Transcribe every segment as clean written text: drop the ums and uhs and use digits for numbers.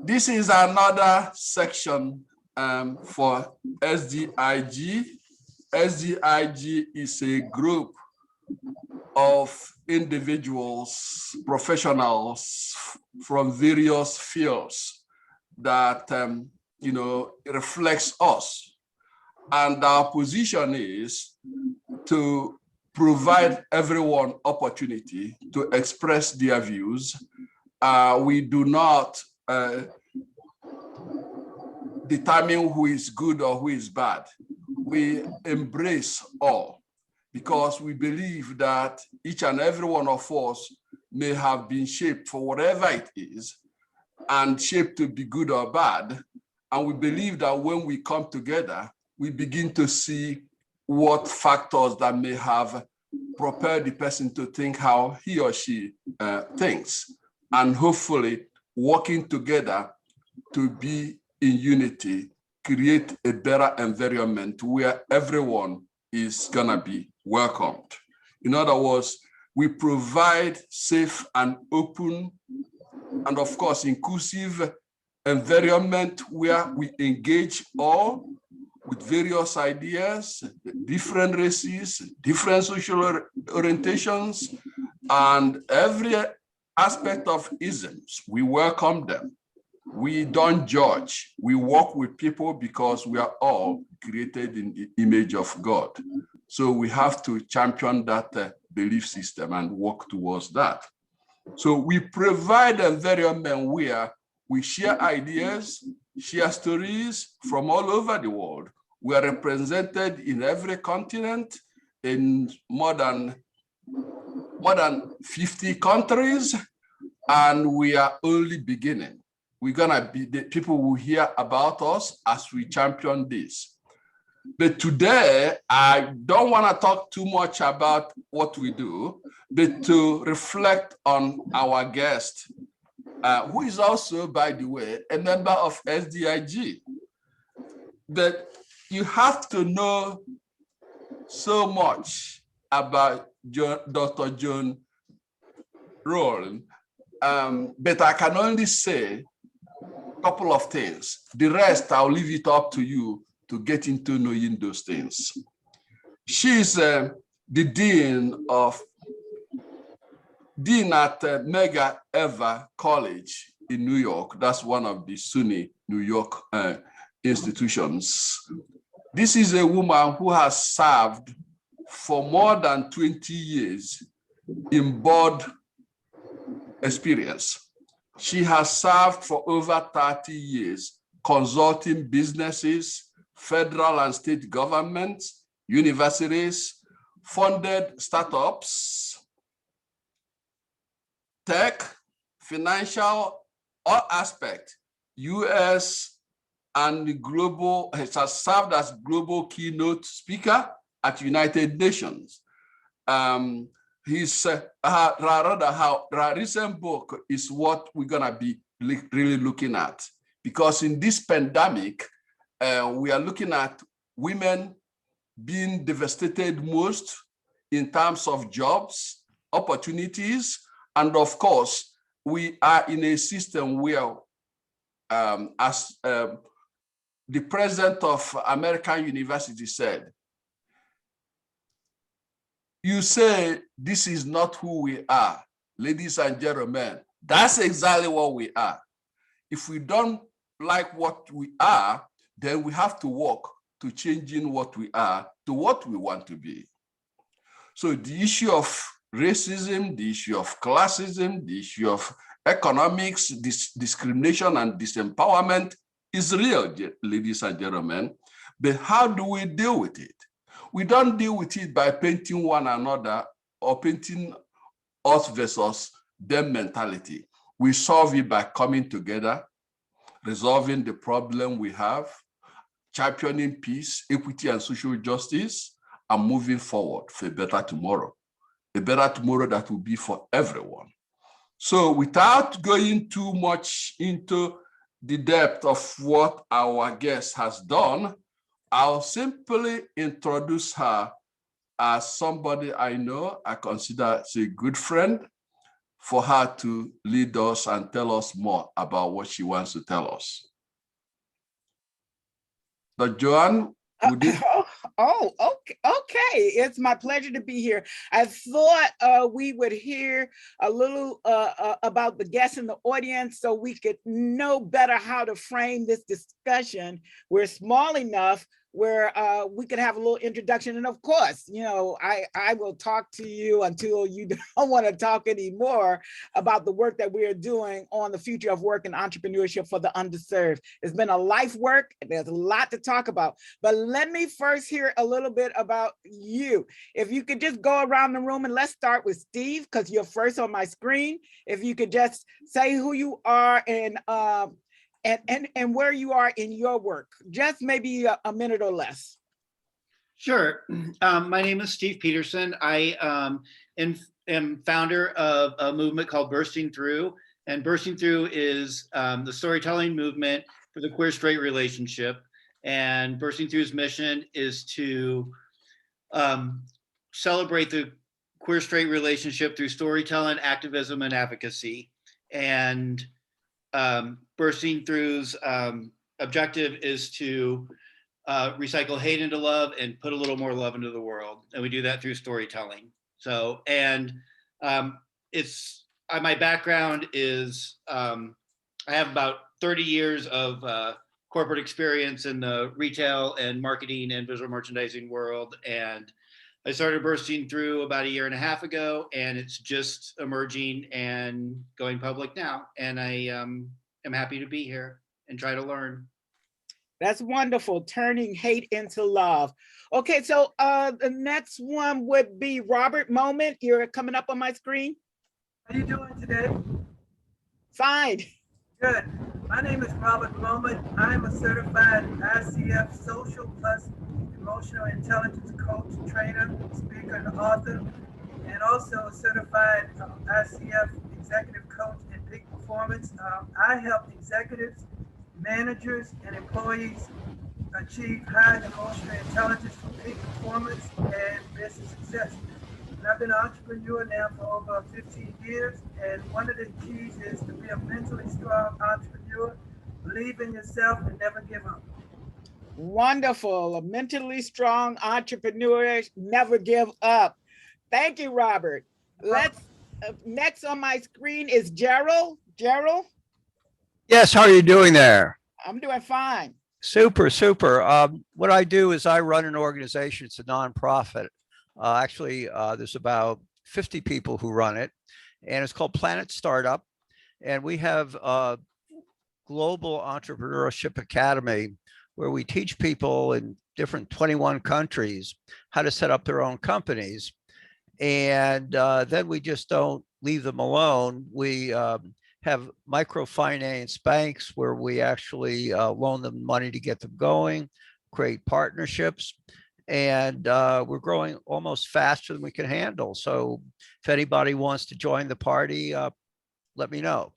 This is another section for SDIG. SDIG is a group of individuals, professionals from various fields that reflects us. And our position is to provide everyone opportunity to express their views. We do not determine who is good or who is bad. We embrace all because we believe that each and every one of us may have been shaped for whatever it is and shaped to be good or bad. And we believe that when we come together, we begin to see what factors that may have propelled the person to think how he or she thinks, and hopefully working together to be in unity, create a better environment where everyone is gonna be welcomed. In other words, we provide safe and open and of course inclusive environment where we engage all with various ideas, different races, different social orientations, and every aspect of isms. We welcome them. We don't judge. We work with people because we are all created in the image of God. So we have to champion that belief system and work towards that. So we provide an environment where we share ideas, share stories from all over the world. We are represented in every continent, in more than 50 countries, and we are only beginning. We're gonna be, the people will hear about us as we champion this. But today, I don't wanna talk too much about what we do, but to reflect on our guest, who is also, by the way, a member of SDIG. But you have to know so much about Dr. JoAnn Rolle, but I can only say a couple of things. The rest, I'll leave it up to you to get into knowing those things. She's the dean at Mega Eva College in New York. That's one of the SUNY New York institutions. This is a woman who has served for more than 20 years in board experience. She has served for over 30 years consulting businesses, federal and state governments, universities, funded startups, tech, financial, all aspects, US and the global, has served as global keynote speaker at United Nations. Her recent book is what we're gonna be really looking at, because in this pandemic, we are looking at women being devastated most in terms of jobs, opportunities, and of course, we are in a system where, as the president of American University said, you say this is not who we are, ladies and gentlemen. That's exactly what we are. If we don't like what we are, then we have to work to changing what we are to what we want to be. So the issue of racism, the issue of classism, the issue of economics, discrimination and disempowerment is real, ladies and gentlemen. But how do we deal with it? We don't deal with it by painting one another or painting us versus them mentality. We solve it by coming together, resolving the problem we have, championing peace, equity, and social justice, and moving forward for a better tomorrow that will be for everyone. So without going too much into the depth of what our guest has done, I'll simply introduce her as somebody I know, I consider as a good friend for her to lead us and tell us more about what she wants to tell us. But JoAnn, would you? Okay. It's my pleasure to be here. I thought we would hear a little about the guests in the audience so we could know better how to frame this discussion. We're small enough where we could have a little introduction. And of course, you know, I will talk to you until you don't want to talk anymore about the work that we are doing on the future of work and entrepreneurship for the underserved. It's been a life work. There's a lot to talk about, but let me first hear a little bit about you. If you could just go around the room, and let's start with Steve, because you're first on my screen. If you could just say who you are and where you are in your work, just maybe a minute or less. Sure. My name is Steve Peterson. I am founder of a movement called Bursting Through. And Bursting Through is the storytelling movement for the queer straight relationship. And Bursting Through's mission is to celebrate the queer straight relationship through storytelling, activism, and advocacy. And Bursting Through's objective is to recycle hate into love and put a little more love into the world. And we do that through storytelling. So, and my background is, I have about 30 years of corporate experience in the retail and marketing and visual merchandising world. And I started Bursting Through about 1.5 years ago, and it's just emerging and going public now. And I am happy to be here and try to learn. That's wonderful, turning hate into love. Okay, so the next one would be Robert Moment. You're coming up on my screen. How are you doing today? Fine. Good. My name is Robert Moment. I'm a certified ICF Social Plus Emotional Intelligence Coach, trainer, speaker, and author, and also a certified ICF Executive Coach in Peak Performance. I help executives, managers, and employees achieve high emotional intelligence for peak performance and business success. And I've been an entrepreneur now for over 15 years, and one of the keys is to be a mentally strong entrepreneur, believe in yourself, and never give up. Wonderful, a mentally strong entrepreneur, never give up. Thank you, Robert. Let's next on my screen is Gerald. Gerald? Yes, how are you doing there? I'm doing fine. Super. What I do is I run an organization. It's a nonprofit. Actually, there's about 50 people who run it, and it's called Planet Startup. And we have a global entrepreneurship academy where we teach people in different 21 countries how to set up their own companies. And then we just don't leave them alone. We have microfinance banks where we actually loan them money to get them going, create partnerships, and we're growing almost faster than we can handle. So if anybody wants to join the party, let me know.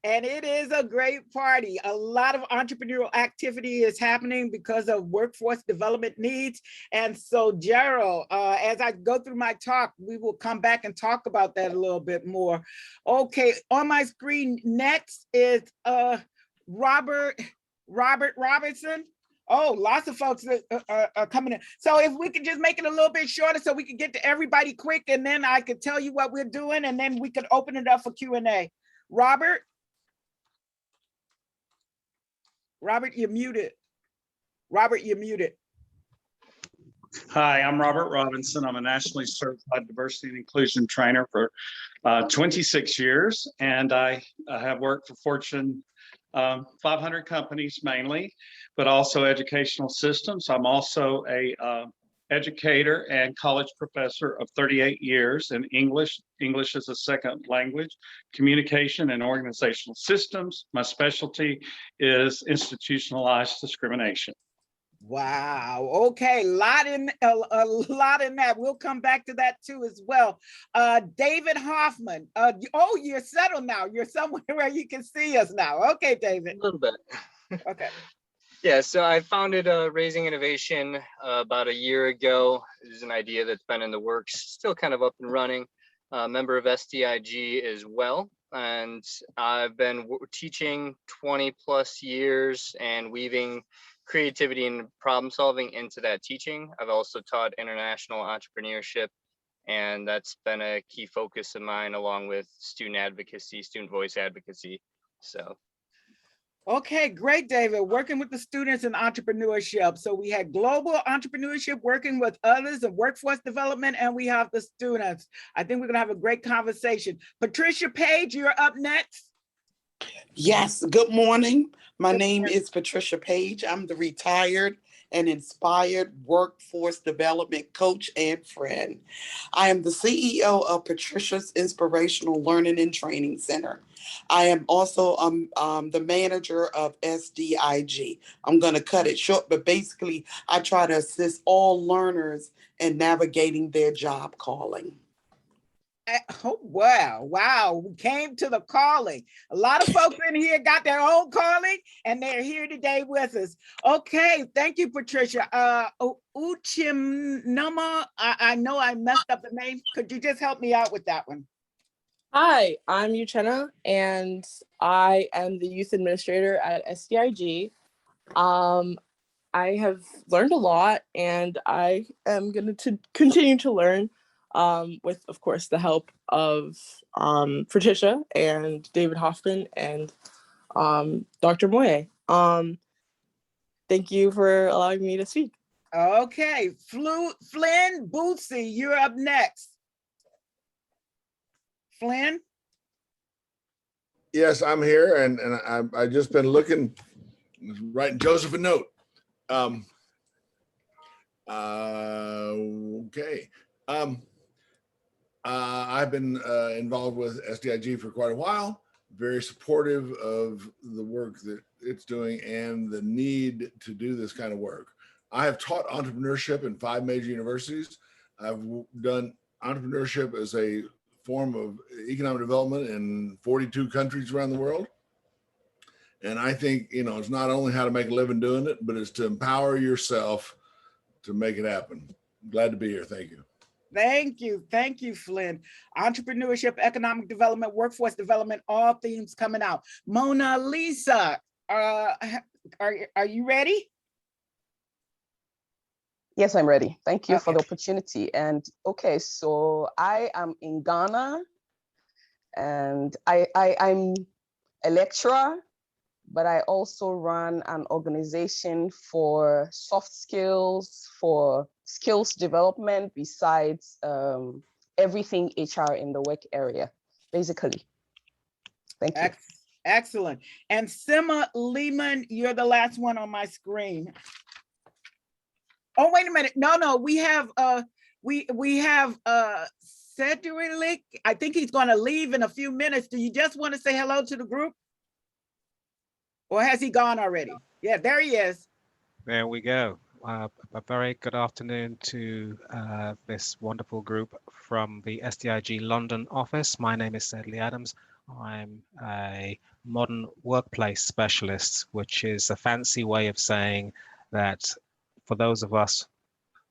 And it is a great party. A lot of entrepreneurial activity is happening because of workforce development needs. And so, Gerald, as I go through my talk, we will come back and talk about that a little bit more. Okay, on my screen next is Robert Robertson. Oh, lots of folks are coming in. So if we could just make it a little bit shorter so we could get to everybody quick, and then I could tell you what we're doing, and then we could open it up for Q&A. Robert, you're muted. Robert, you're muted. Hi, I'm Robert Robinson. I'm a nationally certified diversity and inclusion trainer for 26 years, and I have worked for Fortune 500 companies mainly, but also educational systems. I'm also a educator and college professor of 38 years in English. English is a second language, communication and organizational systems. My specialty is institutionalized discrimination. Wow. Okay. A lot in that. We'll come back to that too as well. David Hoffman. Oh, you're settled now. You're somewhere where you can see us now. Okay, David. A little bit. Okay. Yeah, so I founded Raising Innovation about 1 year ago. It is an idea that's been in the works, still kind of up and running. a member of SDIG as well. And I've been teaching 20 plus years and weaving creativity and problem solving into that teaching. I've also taught international entrepreneurship, and that's been a key focus of mine, along with student advocacy, student voice advocacy. So. Okay, great, David. Working with the students in entrepreneurship. So we had global entrepreneurship, working with others and workforce development, and we have the students. I think we're gonna have a great conversation. Patricia Page, you're up next. Yes, good morning. My name is Patricia Page. I'm the retired and inspired workforce development coach and friend. I am the CEO of Patricia's Inspirational Learning and Training Center. I am also the manager of SDIG. I'm going to cut it short, but basically I try to assist all learners in navigating their job calling. Oh, wow. We came to the calling. A lot of folks in here got their own calling, and they're here today with us. Okay, thank you, Patricia. Uchimnama, I know I messed up the name. Could you just help me out with that one? Hi, I'm Uchenna, and I am the youth administrator at SDIG. I have learned a lot, and I am going to continue to learn with, of course, the help of Patricia and David Hoffman and Dr. Moye. Thank you for allowing me to speak. Okay, Flynn Bootsy, you're up next. Flynn? Yes, I'm here, and I just been looking, writing Joseph a note. Okay. I've been involved with SDIG for quite a while, very supportive of the work that it's doing and the need to do this kind of work. I have taught entrepreneurship in 5 major universities. I've done entrepreneurship as a form of economic development in 42 countries around the world. And I think, it's not only how to make a living doing it, but it's to empower yourself to make it happen. Glad to be here. Thank you. Thank you, Flynn. Entrepreneurship, economic development, workforce development, all themes coming out. Mona Lisa, are you ready? Yes, I'm ready. Thank you for the opportunity. And okay, so I am in Ghana, and I'm a lecturer, but I also run an organization for soft skills, for skills development, besides everything HR in the work area, basically. Thank you. Excellent. And Sima Lehman, you're the last one on my screen. Oh, wait a minute. No, we have Cedric. I think he's going to leave in a few minutes. Do you just want to say hello to the group? Or has he gone already? Yeah, there he is. There we go. A very good afternoon to this wonderful group from the SDIG London office. My name is Sedley Adams. I'm a modern workplace specialist, which is a fancy way of saying that for those of us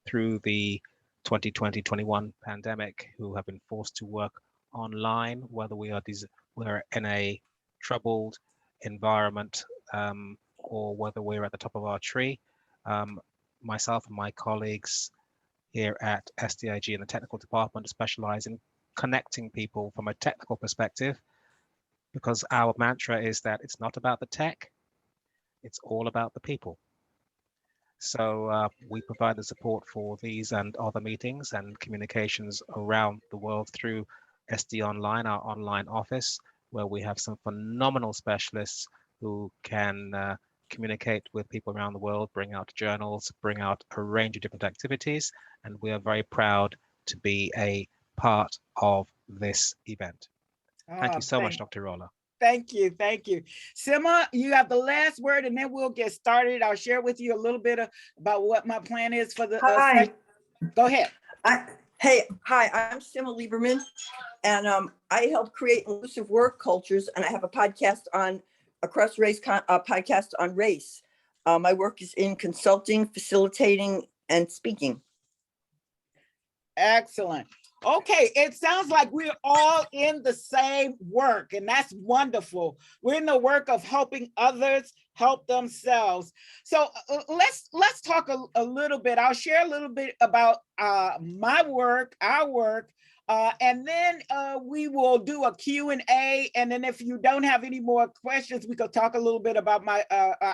through the 2020-21 pandemic who have been forced to work online, whether we're in a troubled environment or whether we're at the top of our tree, myself and my colleagues here at SDIG in the technical department specialize in connecting people from a technical perspective, because our mantra is that it's not about the tech, it's all about the people. So we provide the support for these and other meetings and communications around the world through SD Online, our online office, where we have some phenomenal specialists who can communicate with people around the world, bring out journals, bring out a range of different activities. And we are very proud to be a part of this event. Thank you so much, Dr. Rolle. Thank you. Sima, you have the last word, and then we'll get started. I'll share with you a little bit about what my plan is for the Hi. Go ahead. Hi, I'm Sima Lieberman, and I help create inclusive work cultures, and I have a podcast on Across Race, podcast on race. My work is in consulting, facilitating, and speaking. Excellent. Okay, it sounds like we're all in the same work, and that's wonderful. We're in the work of helping others help themselves. So let's talk a little bit. I'll share a little bit about my work, our work, and then we will do a Q&A. And then if you don't have any more questions, we could talk a little bit about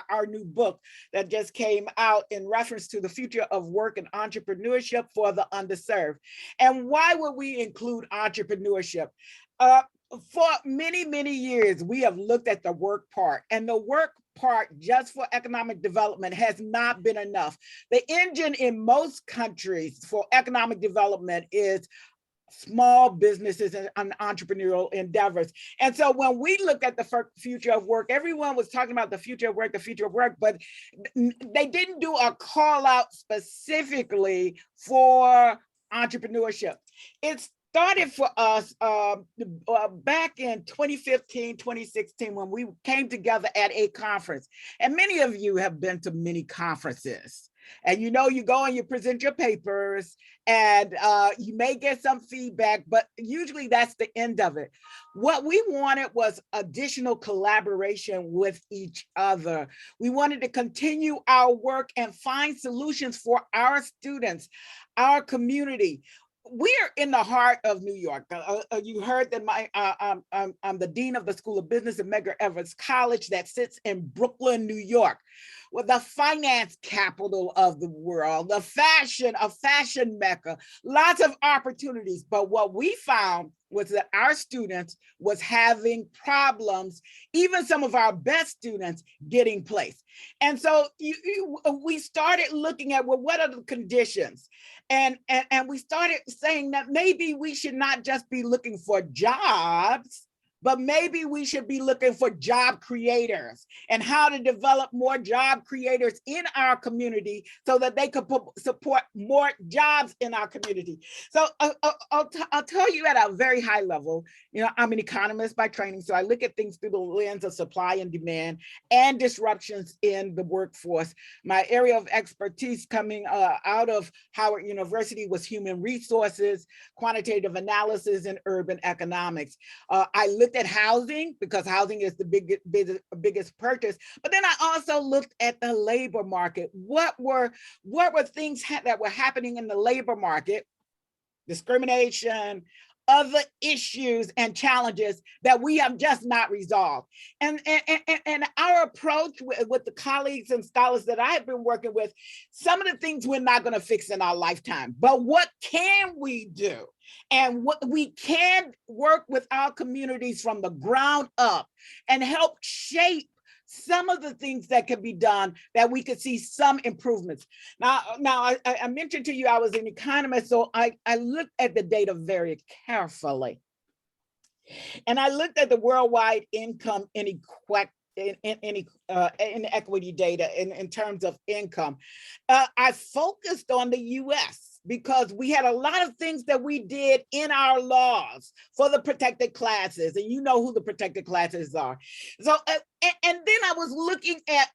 our new book that just came out in reference to the future of work and entrepreneurship for the underserved. And why would we include entrepreneurship? For many, many years, we have looked at the work part, and the work part just for economic development has not been enough. The engine in most countries for economic development is small businesses and entrepreneurial endeavors. And so when we look at the future of work, everyone was talking about the future of work, but they didn't do a call out specifically for entrepreneurship. It started for us back in 2015, 2016, when we came together at a conference. And many of you have been to many conferences. And you know, you go and you present your papers and you may get some feedback, but usually that's the end of it. What we wanted was additional collaboration with each other. We wanted to continue our work and find solutions for our students, our community. We are in the heart of New York. You heard that I'm the dean of the School of Business at Medgar Evers College that sits in Brooklyn, New York, with the finance capital of the world, a fashion mecca, lots of opportunities. But what we found was that our students was having problems, even some of our best students getting placed. And so we started looking at, well, what are the conditions? And we started saying that maybe we should not just be looking for jobs, but maybe we should be looking for job creators and how to develop more job creators in our community so that they could support more jobs in our community. So I'll tell you at a very high level, you know, I'm an economist by training, so I look at things through the lens of supply and demand and disruptions in the workforce. My area of expertise coming out of Howard University was human resources, quantitative analysis, and urban economics. I looked at housing because housing is the biggest purchase, but then I also looked at the labor market. What were things that were happening in the labor market? Discrimination, other issues and challenges that we have just not resolved. And our approach with the colleagues and scholars that I have been working with, some of the things we're not going to fix in our lifetime, but what can we do? And what we can work with our communities from the ground up and help shape some of the things that can be done that we could see some improvements. Now I mentioned to you I was an economist, so I looked at the data very carefully. And I looked at the worldwide income inequity data in terms of income. I focused on the US because we had a lot of things that we did in our laws for the protected classes, and you know who the protected classes are. So, and then I was looking at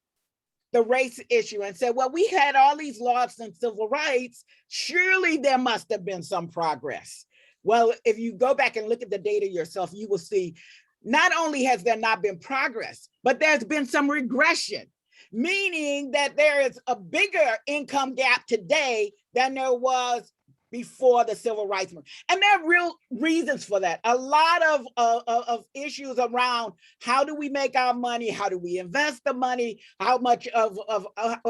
the race issue and said, well, we had all these laws and civil rights, surely there must have been some progress. Well, if you go back and look at the data yourself, you will see not only has there not been progress, but there's been some regression, meaning that there is a bigger income gap today than there was before the civil rights movement. And there are real reasons for that. A lot of issues around how do we make our money? How do we invest the money? How much of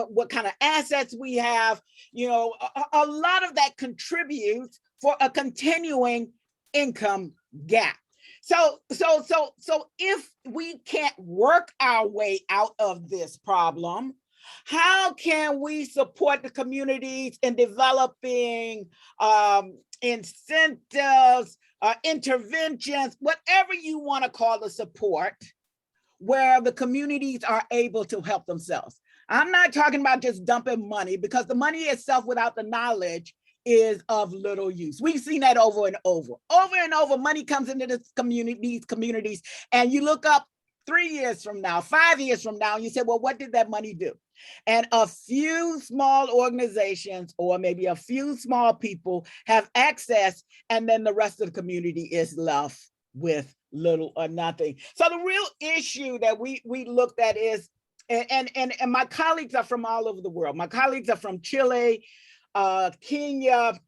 what kind of assets we have? You know, a lot of that contributes for a continuing income gap. So if we can't work our way out of this problem, how can we support the communities in developing incentives, interventions, whatever you want to call the support, where the communities are able to help themselves? I'm not talking about just dumping money, because the money itself without the knowledge is of little use. We've seen that over and over. Money comes into these communities, and you look up 3 years from now, 5 years from now, and you say, well, what did that money do? And a few small organizations or maybe a few small people have access, and then the rest of the community is left with little or nothing. So the real issue that we looked at is, and my colleagues are from all over the world. My colleagues are from Chile, Kenya.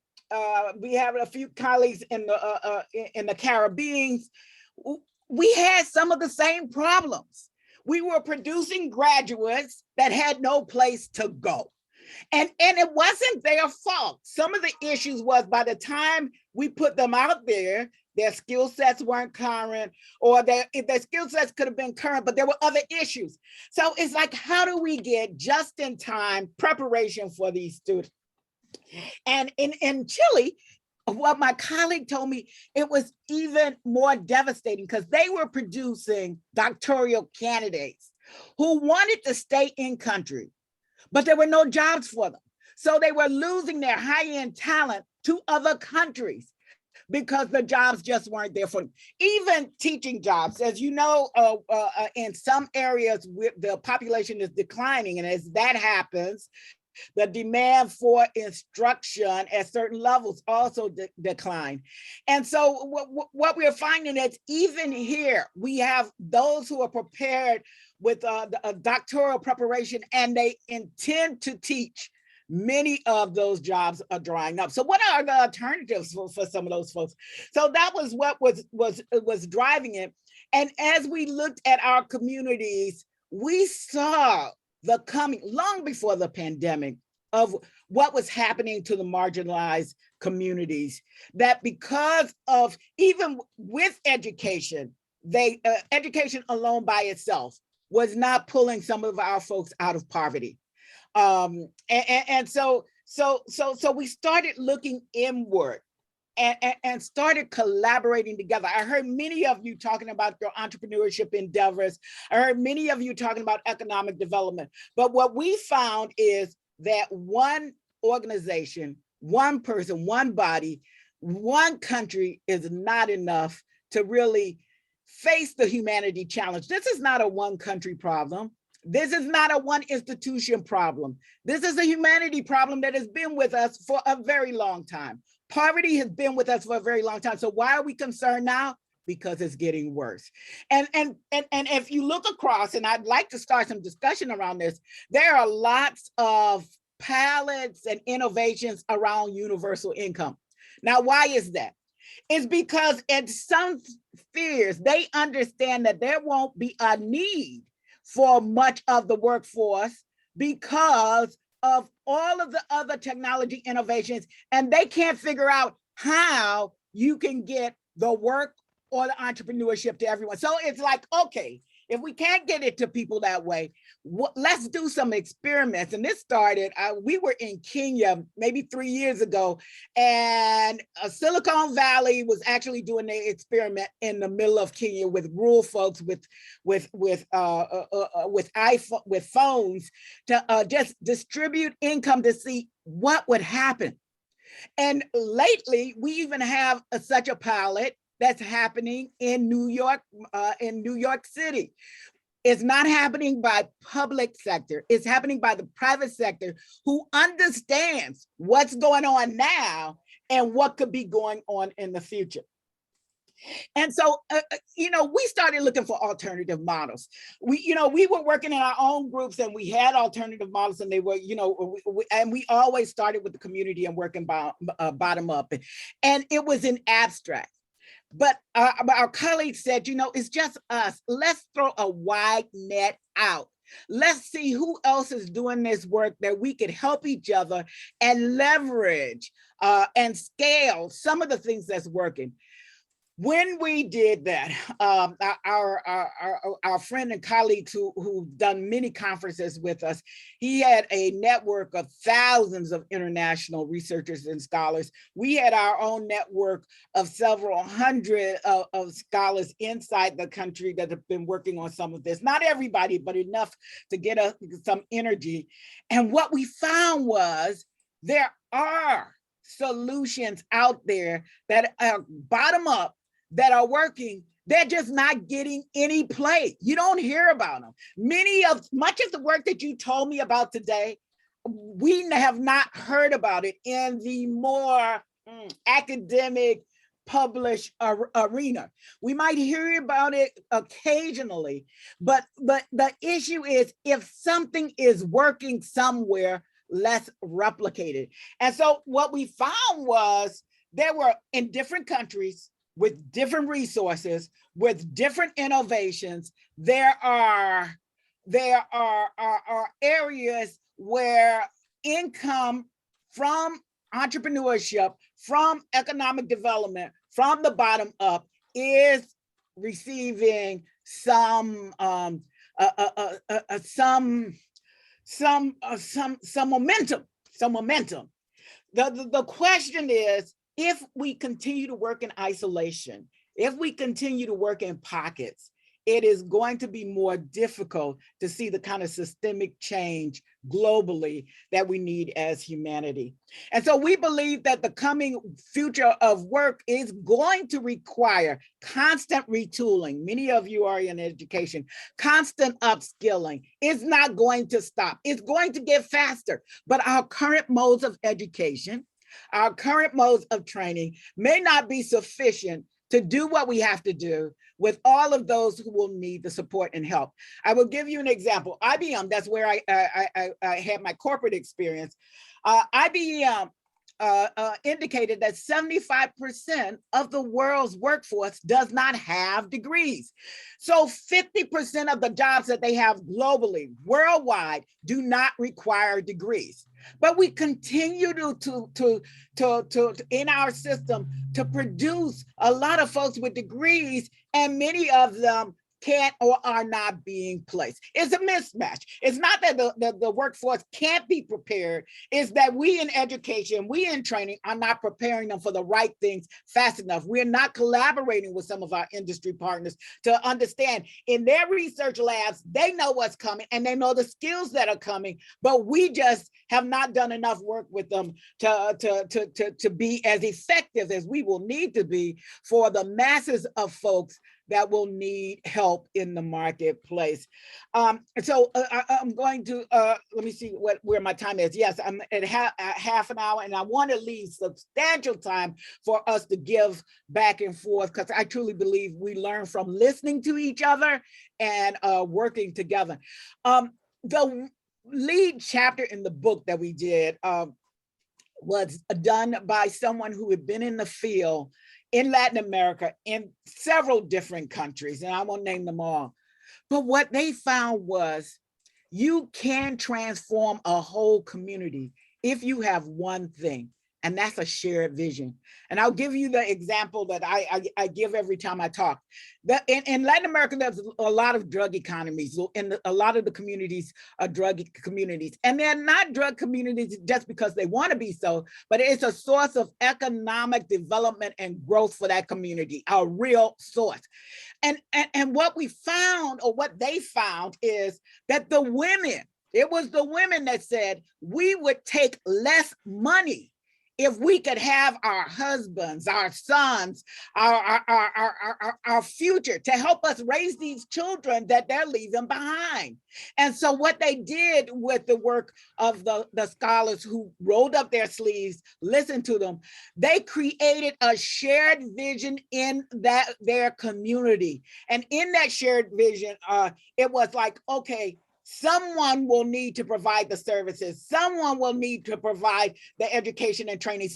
We have a few colleagues in the Caribbean. We had some of the same problems. We were producing graduates that had no place to go. And it wasn't their fault. Some of the issues was by the time we put them out there, their skill sets weren't current, or their skill sets could have been current, but there were other issues. So it's like, how do we get just in time preparation for these students? And in Chile, what my colleague told me, it was even more devastating because they were producing doctoral candidates who wanted to stay in country, but there were no jobs for them. So they were losing their high-end talent to other countries because the jobs just weren't there for them. Even teaching jobs, as you know, in some areas, the population is declining. And as that happens, the demand for instruction at certain levels also decline. And so what we're finding is even here, we have those who are prepared with a doctoral preparation and they intend to teach. Many of those jobs are drying up. So what are the alternatives for some of those folks? So that was what was driving it. And as we looked at our communities, we saw the coming, long before the pandemic, of what was happening to the marginalized communities, that because of, even with education, education alone by itself was not pulling some of our folks out of poverty. And so we started looking inward and started collaborating together. I heard many of you talking about your entrepreneurship endeavors. I heard many of you talking about economic development. But what we found is that one organization, one person, one body, one country is not enough to really face the humanity challenge. This is not a one country problem. This is not a one institution problem. This is a humanity problem that has been with us for a very long time. Poverty has been with us for a very long time. So why are we concerned now? Because it's getting worse. And if you look across, and I'd like to start some discussion around this, there are lots of pilots and innovations around universal income. Now, why is that? It's because in some spheres, they understand that there won't be a need for much of the workforce because of all of the other technology innovations, and they can't figure out how you can get the work or the entrepreneurship to everyone. So it's like, okay, if we can't get it to people that way, let's do some experiments. And this started, we were in Kenya maybe 3 years ago, and Silicon Valley was actually doing an experiment in the middle of Kenya with rural folks with phones to just distribute income to see what would happen. And lately, we even have such a pilot that's happening in New York City. It's not happening by public sector. It's happening by the private sector who understands what's going on now and what could be going on in the future. And so, we started looking for alternative models. We were working in our own groups and we had alternative models, and they were, and we always started with the community and working bottom up. And it was in abstract. But our colleagues said, it's just us. Let's throw a wide net out. Let's see who else is doing this work that we could help each other and leverage and scale some of the things that's working. When we did that, our friend and colleague who've done many conferences with us, he had a network of thousands of international researchers and scholars. We had our own network of several hundred of scholars inside the country that have been working on some of this. Not everybody, but enough to get us some energy. And what we found was there are solutions out there that are bottom up, that are working, They're just not getting any play. You don't hear about them. Much of the work that you told me about today, we have not heard about it in the more academic published arena. We might hear about it occasionally, but the issue is, if something is working somewhere, let's replicate it. And so what we found was, there were, in different countries with different resources, with different innovations, there are areas where income from entrepreneurship, from economic development, from the bottom up, is receiving some momentum. The question is, if we continue to work in isolation, if we continue to work in pockets, it is going to be more difficult to see the kind of systemic change globally that we need as humanity. And so we believe that the coming future of work is going to require constant retooling. Many of you are in education. Constant upskilling is not going to stop. It's going to get faster, but our current modes of education, our current modes of training may not be sufficient to do what we have to do with all of those who will need the support and help. I will give you an example. IBM, that's where I had my corporate experience. IBM indicated that 75% of the world's workforce does not have degrees. So 50% of the jobs that they have globally, worldwide, do not require degrees. But we continue to in our system to produce a lot of folks with degrees, and many of them can't or are not being placed. It's a mismatch. It's not that the workforce can't be prepared, it's that we in education, we in training are not preparing them for the right things fast enough. We're not collaborating with some of our industry partners to understand, in their research labs, they know what's coming and they know the skills that are coming, but we just have not done enough work with them to be as effective as we will need to be for the masses of folks that will need help in the marketplace. So I'm going to, let me see where my time is. Yes, I'm at half an hour, and I want to leave substantial time for us to give back and forth, because I truly believe we learn from listening to each other and working together. The lead chapter in the book that we did was done by someone who had been in the field in Latin America, in several different countries, and I won't name them all. But what they found was, you can transform a whole community if you have one thing, and that's a shared vision. And I'll give you the example that I give every time I talk. In Latin America, there's a lot of drug economies, and a lot of the communities are drug communities. And they're not drug communities just because they want to be so, but it's a source of economic development and growth for that community, a real source. And what we found, or what they found, is that it was the women that said, we would take less money if we could have our husbands, our sons, our future to help us raise these children that they're leaving behind. And so what they did with the work of the scholars who rolled up their sleeves, listened to them, they created a shared vision in their community. And in that shared vision, it was like, okay, someone will need to provide the services. Someone will need to provide the education and training.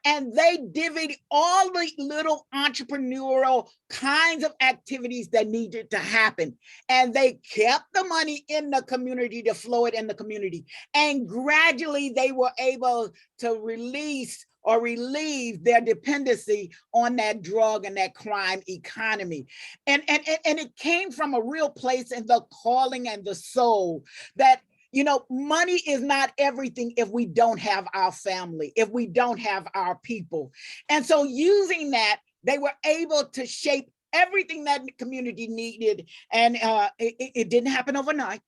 And they divvied all the little entrepreneurial kinds of activities that needed to happen. And they kept the money in the community to flow it in the community. And gradually they were able to release or relieve their dependency on that drug and that crime economy. And it came from a real place in the calling and the soul that, you know, money is not everything if we don't have our family, if we don't have our people. And so using that, they were able to shape everything that the community needed. And it didn't happen overnight.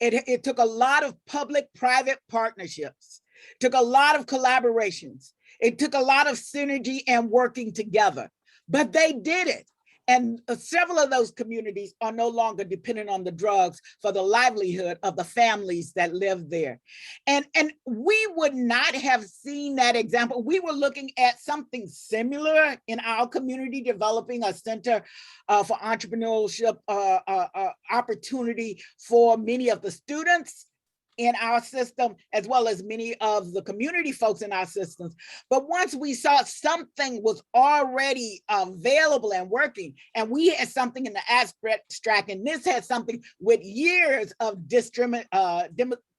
It took a lot of public-private partnerships. Took a lot of collaborations. It took a lot of synergy and working together, but they did it. And several of those communities are no longer dependent on the drugs for the livelihood of the families that live there. And we would not have seen that example. We were looking at something similar in our community, developing a center for entrepreneurship opportunity for many of the students in our system, as well as many of the community folks in our systems. But once we saw something was already available and working, and we had something in the abstract, and this had something with years of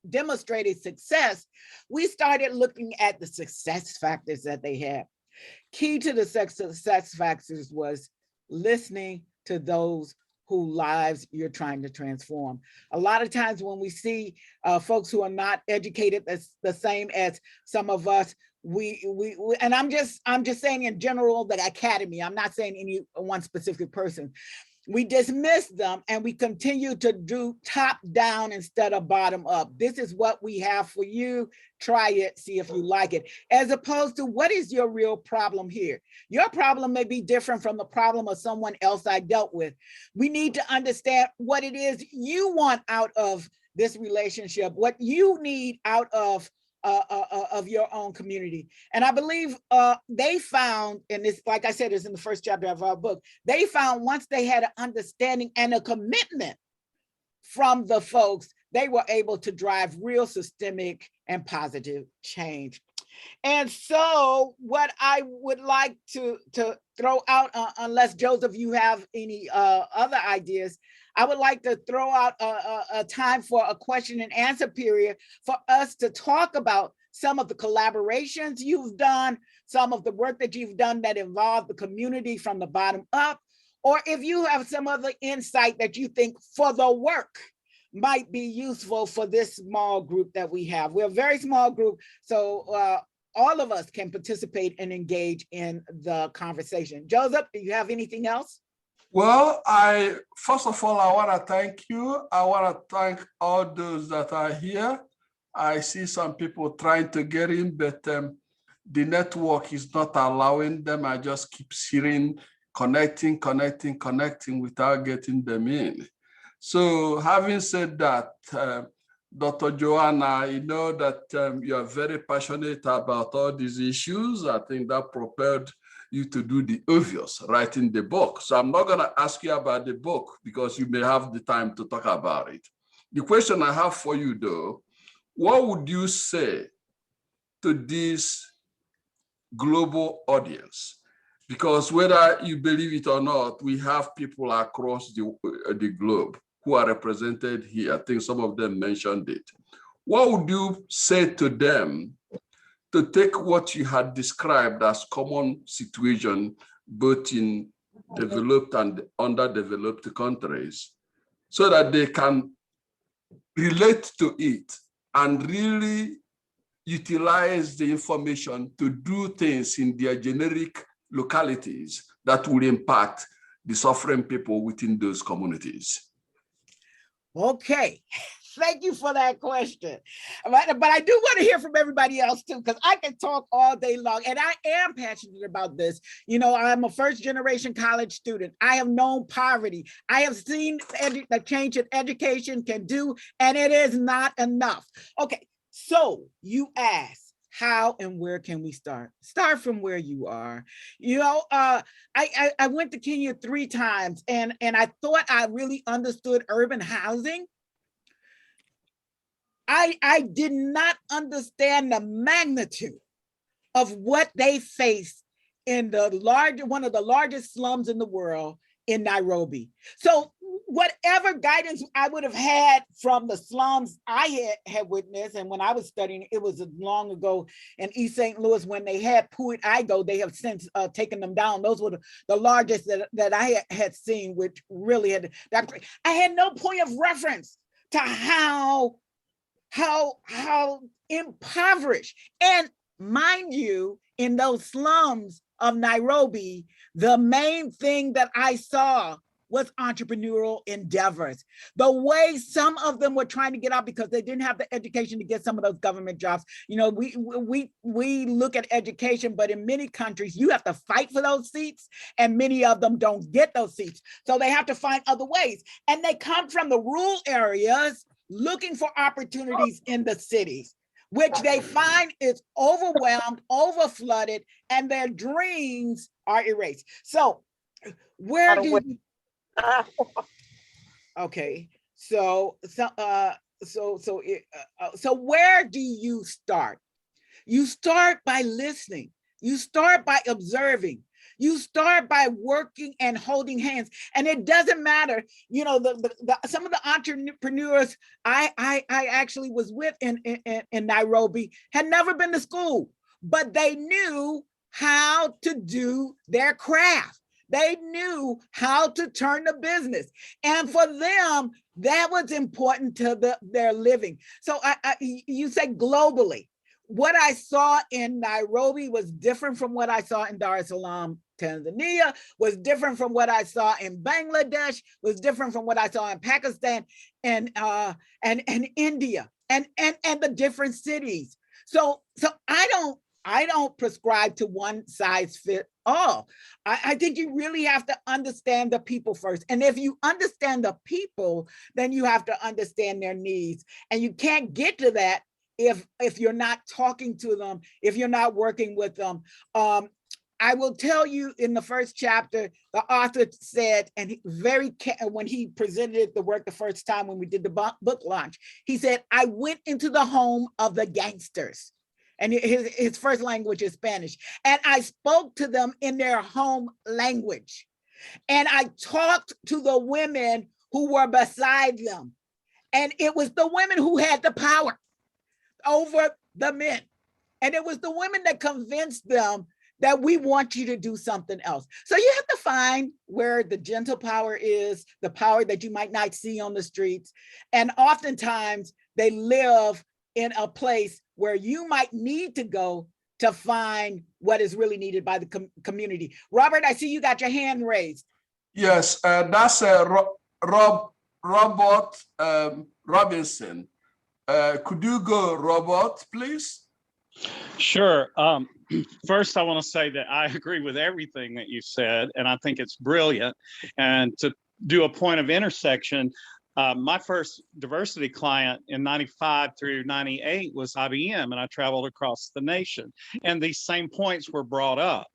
demonstrated success, we started looking at the success factors that they had. Key to the success factors was listening to those whose lives you're trying to transform. A lot of times when we see folks who are not educated the same as some of us, and I'm just saying in general, the academy, I'm not saying any one specific person, we dismiss them and we continue to do top down instead of bottom up. This is what we have for you. Try it, see if you like it. As opposed to, what is your real problem here? Your problem may be different from the problem of someone else I dealt with. We need to understand what it is you want out of this relationship, what you need out of your own community. And I believe they found, and this, like I said, is in the first chapter of our book, they found once they had an understanding and a commitment from the folks, they were able to drive real systemic and positive change. And so what I would like to throw out, unless Joseph, you have any other ideas, I would like to throw out a time for a question and answer period for us to talk about some of the collaborations you've done, some of the work that you've done that involve the community from the bottom up, or if you have some other insight that you think for the work might be useful for this small group that we have. We're a very small group, so all of us can participate and engage in the conversation. Joseph, do you have anything else? Well, first of all, I want to thank you. I want to thank all those that are here. I see some people trying to get in, but the network is not allowing them. I just keep hearing connecting without getting them in. So having said that, Dr. JoAnn, I know that you are very passionate about all these issues. I think that propelled you to do the obvious, writing the book. So I'm not going to ask you about the book because you may have the time to talk about it. The question I have for you, though, what would you say to this global audience? Because whether you believe it or not, we have people across the globe who are represented here. I think some of them mentioned it. What would you say to them to take what you had described as common situation, both in developed and underdeveloped countries, so that they can relate to it and really utilize the information to do things in their generic localities that will impact the suffering people within those communities? Okay. Thank you for that question. But I do want to hear from everybody else too, because I can talk all day long and I am passionate about this. You know, I'm a first generation college student. I have known poverty. I have seen the change that education can do, and it is not enough. Okay, so you ask, how and where can we start? Start from where you are. You know, I went to Kenya 3 times and I thought I really understood urban housing. I did not understand the magnitude of what they face in one of the largest slums in the world in Nairobi. So whatever guidance I would have had from the slums I had witnessed, and when I was studying, it was long ago in East St. Louis when they had Puit Igo, they have since taken them down. Those were the largest that I had seen, which really had, I had no point of reference to how impoverished. And mind you, in those slums of Nairobi, the main thing that I saw was entrepreneurial endeavors. The way some of them were trying to get out because they didn't have the education to get some of those government jobs. You know, we look at education, but in many countries, you have to fight for those seats, and many of them don't get those seats. So they have to find other ways. And they come from the rural areas looking for opportunities in the cities, which they find is overwhelmed, overflooded, and their dreams are erased. So where do you, okay, so where do you start? You start by listening. You start by observing. You start by working and holding hands. And it doesn't matter, you know, some of the entrepreneurs I actually was with in Nairobi had never been to school, but they knew how to do their craft. They knew how to turn the business. And for them, that was important to their living. So you say globally. What I saw in Nairobi was different from what I saw in Dar es Salaam, Tanzania, was different from what I saw in Bangladesh, was different from what I saw in Pakistan and India and the different cities. So I don't prescribe to one size fit all. I think you really have to understand the people first. And if you understand the people, then you have to understand their needs. And you can't get to that if you're not talking to them, if you're not working with them. I will tell you in the first chapter, the author said, and when he presented the work the first time when we did the book launch, he said, I went into the home of the gangsters. And his first language is Spanish. And I spoke to them in their home language. And I talked to the women who were beside them. And it was the women who had the power over the men. And it was the women that convinced them that we want you to do something else. So you have to find where the gentle power is, the power that you might not see on the streets. And oftentimes they live in a place where you might need to go to find what is really needed by the community. Robert, I see you got your hand raised. Yes, that's Robert Robinson. Could you go, Robert, please? Sure. First, I want to say that I agree with everything that you said, and I think it's brilliant. And to do a point of intersection, my first diversity client in 95 through 98 was IBM, and I traveled across the nation. And these same points were brought up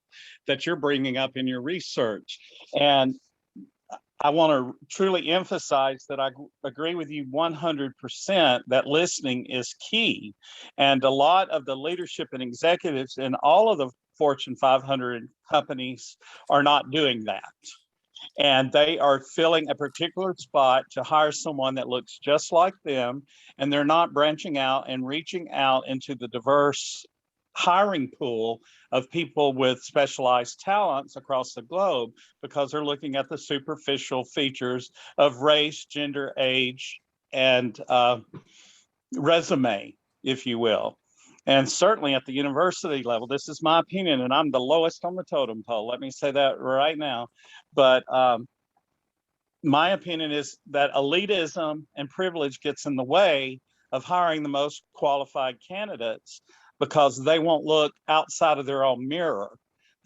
that you're bringing up in your research. And I want to truly emphasize that I agree with you 100% that listening is key. And a lot of the leadership and executives in all of the Fortune 500 companies are not doing that. And they are filling a particular spot to hire someone that looks just like them. And they're not branching out and reaching out into the diverse hiring pool of people with specialized talents across the globe, because they're looking at the superficial features of race, gender, age, and resume, if you will. And certainly at the university level, this is my opinion, and I'm the lowest on the totem pole. Let me say that right now. But my opinion is that elitism and privilege gets in the way of hiring the most qualified candidates, because they won't look outside of their own mirror.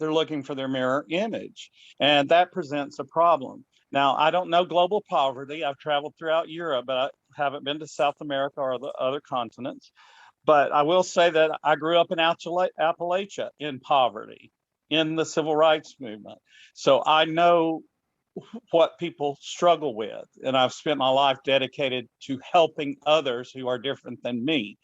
They're looking for their mirror image. And that presents a problem. Now, I don't know global poverty. I've traveled throughout Europe, but I haven't been to South America or the other continents. But I will say that I grew up in Appalachia in poverty, in the civil rights movement. So I know what people struggle with. And I've spent my life dedicated to helping others who are different than me.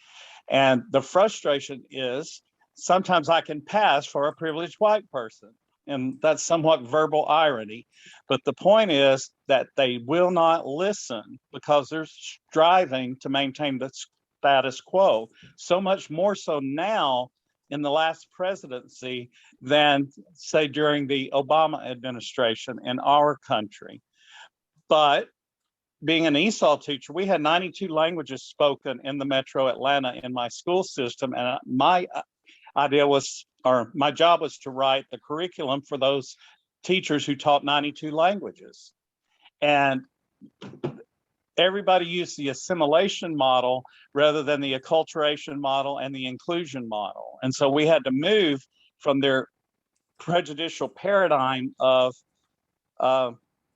And the frustration is sometimes I can pass for a privileged white person. And that's somewhat verbal irony. But the point is that they will not listen because they're striving to maintain the status quo. So much more so now in the last presidency than, say, during the Obama administration in our country. But being an ESOL teacher, we had 92 languages spoken in the metro Atlanta in my school system. And my idea was, or my job was to write the curriculum for those teachers who taught 92 languages. And everybody used the assimilation model rather than the acculturation model and the inclusion model. And so we had to move from their prejudicial paradigm of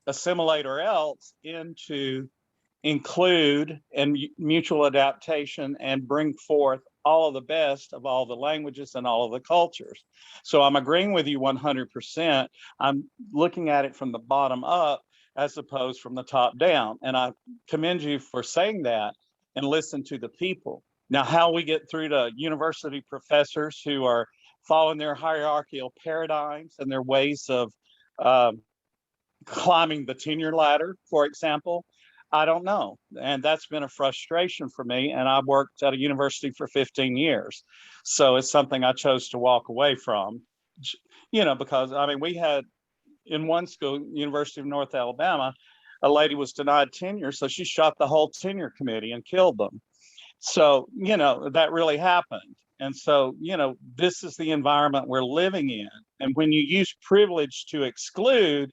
assimilate or else into include and mutual adaptation and bring forth all of the best of all the languages and all of the cultures. So I'm agreeing with you 100%. I'm looking at it from the bottom up as opposed from the top down. And I commend you for saying that and listen to the people. Now, how we get through to university professors who are following their hierarchical paradigms and their ways of climbing the tenure ladder, for example, I don't know. And that's been a frustration for me. And I worked at a university for 15 years. So it's something I chose to walk away from, you know, because I mean, we had in one school, University of North Alabama, a lady was denied tenure. So she shot the whole tenure committee and killed them. So, you know, that really happened. And so, you know, this is the environment we're living in. And when you use privilege to exclude,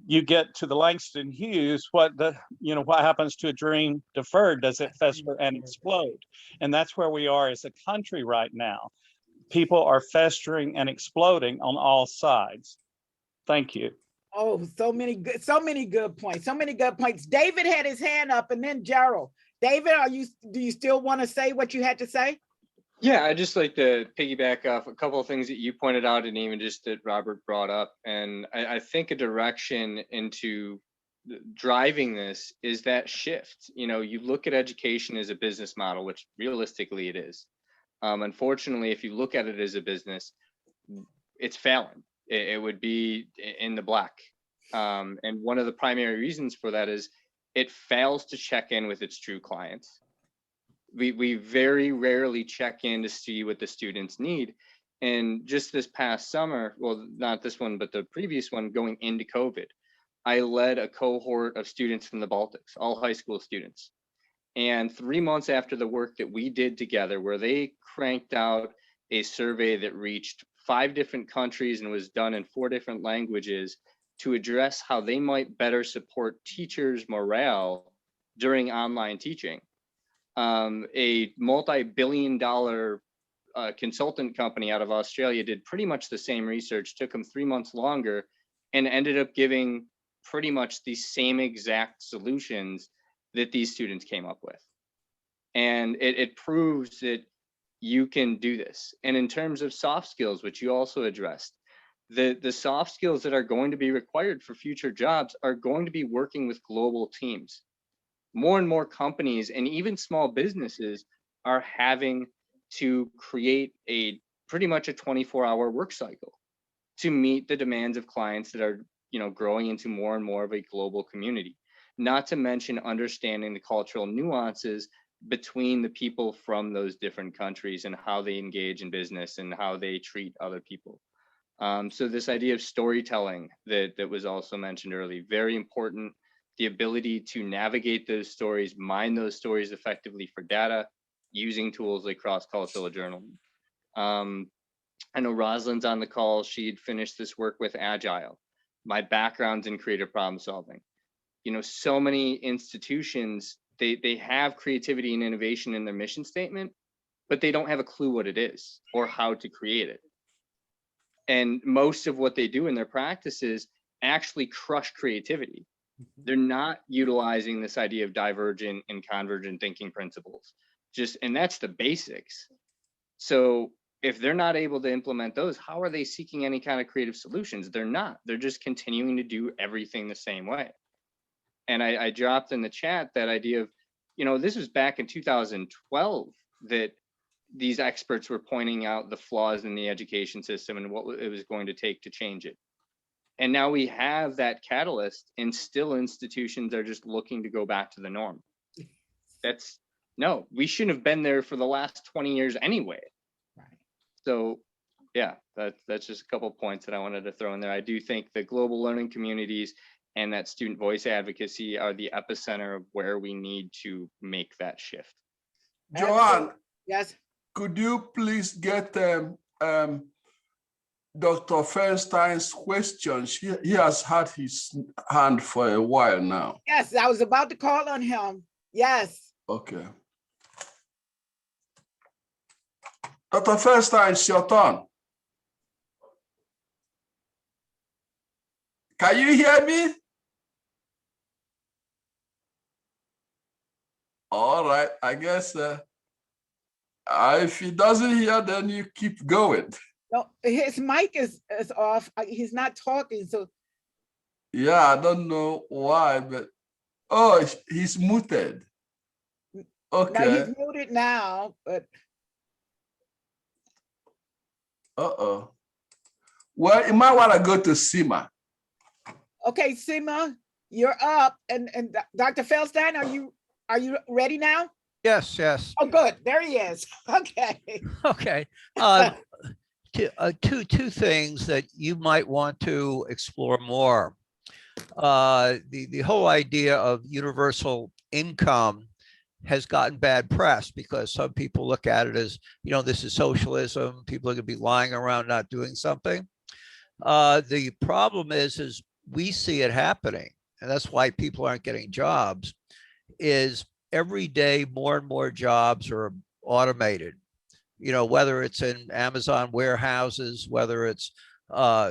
you get to the Langston Hughes, what happens to a dream deferred? Does it fester and explode? And that's where we are as a country right now. People are festering and exploding on all sides. Thank you. Oh, so many good points. So many good points. David had his hand up, and then Gerald. David, do you still want to say what you had to say? Yeah, I'd just like to piggyback off a couple of things that you pointed out and even just that Robert brought up. And I think a direction into driving this is that shift. You know, you look at education as a business model, which realistically it is. Unfortunately, if you look at it as a business, it's failing. It would be in the black. And one of the primary reasons for that is it fails to check in with its true clients. We very rarely check in to see what the students need. And just this past summer, well, not this one, but the previous one going into COVID, I led a cohort of students from the Baltics, all high school students. And 3 months after the work that we did together, where they cranked out a survey that reached 5 different countries and was done in 4 different languages to address how they might better support teachers' morale during online teaching. A multi-billion-dollar consultant company out of Australia did pretty much the same research, took them 3 months longer, and ended up giving pretty much the same exact solutions that these students came up with. And it proves that you can do this. And in terms of soft skills, which you also addressed, the soft skills that are going to be required for future jobs are going to be working with global teams. More and more companies and even small businesses are having to create pretty much a 24-hour work cycle to meet the demands of clients that are, you know, growing into more and more of a global community. Not to mention understanding the cultural nuances between the people from those different countries and how they engage in business and how they treat other people. So this idea of storytelling that was also mentioned earlier, very important. The ability to navigate those stories, mine those stories effectively for data, using tools like cross-cultural journaling. I know Rosalind's on the call. She'd finished this work with Agile. My background's in creative problem solving. You know, so many institutions, they have creativity and innovation in their mission statement, but they don't have a clue what it is or how to create it. And most of what they do in their practices actually crush creativity. They're not utilizing this idea of divergent and convergent thinking principles. And that's the basics. So if they're not able to implement those, how are they seeking any kind of creative solutions? They're not. They're just continuing to do everything the same way. And I dropped in the chat that idea of, you know, this was back in 2012 that these experts were pointing out the flaws in the education system and what it was going to take to change it. And now we have that catalyst, and still institutions are just looking to go back to the norm. No, we shouldn't have been there for the last 20 years anyway. Right. So yeah, that's just a couple of points that I wanted to throw in there. I do think the global learning communities and that student voice advocacy are the epicenter of where we need to make that shift. JoAnn, yes. Could you please get Dr. Feinstein's questions. He has had his hand for a while now. Yes, I was about to call on him. Yes. Okay. Dr. Feinstein, it's your turn. Can you hear me? All right, I guess if he doesn't hear, then you keep going. No, his mic is off. He's not talking, so. Yeah, I don't know why, but oh, he's muted. Okay. Now he's muted now, but. Uh-oh. Well, you might want to go to Sima. Okay, Sima, you're up. And Dr. Feldstein, are you ready now? Yes, yes. Oh, good. There he is. Okay. Okay. Two things that you might want to explore more. The whole idea of universal income has gotten bad press because some people look at it as, this is socialism. People are going to be lying around not doing something. The problem is we see it happening, and that's why people aren't getting jobs, is every day more and more jobs are automated. Whether it's in Amazon warehouses, whether it's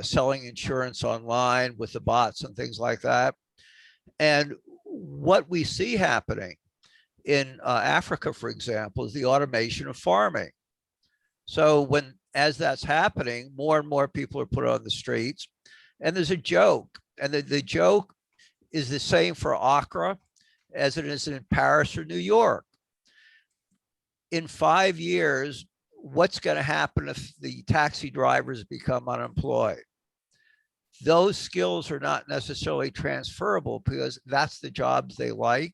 selling insurance online with the bots and things like that. And what we see happening in Africa, for example, is the automation of farming. So as that's happening, more and more people are put on the streets. And there's a joke. And the joke is the same for Accra as it is in Paris or New York. In 5 years, what's going to happen if the taxi drivers become unemployed? Those skills are not necessarily transferable because that's the jobs they like.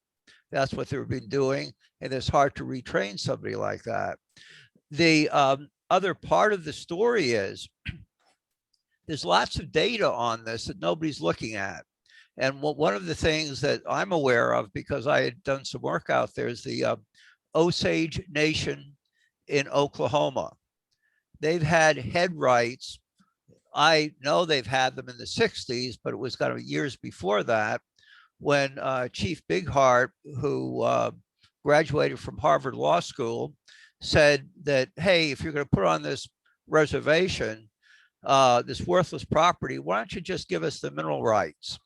That's what they've been doing. And it's hard to retrain somebody like that. The other part of the story is there's lots of data on this that nobody's looking at. And one of the things that I'm aware of, because I had done some work out there, is the Osage Nation in Oklahoma. They've had head rights. I know they've had them in the 60s, but it was kind of years before that when Chief Bigheart, who graduated from Harvard Law School, said that, hey, if you're going to put on this reservation, this worthless property, why don't you just give us the mineral rights?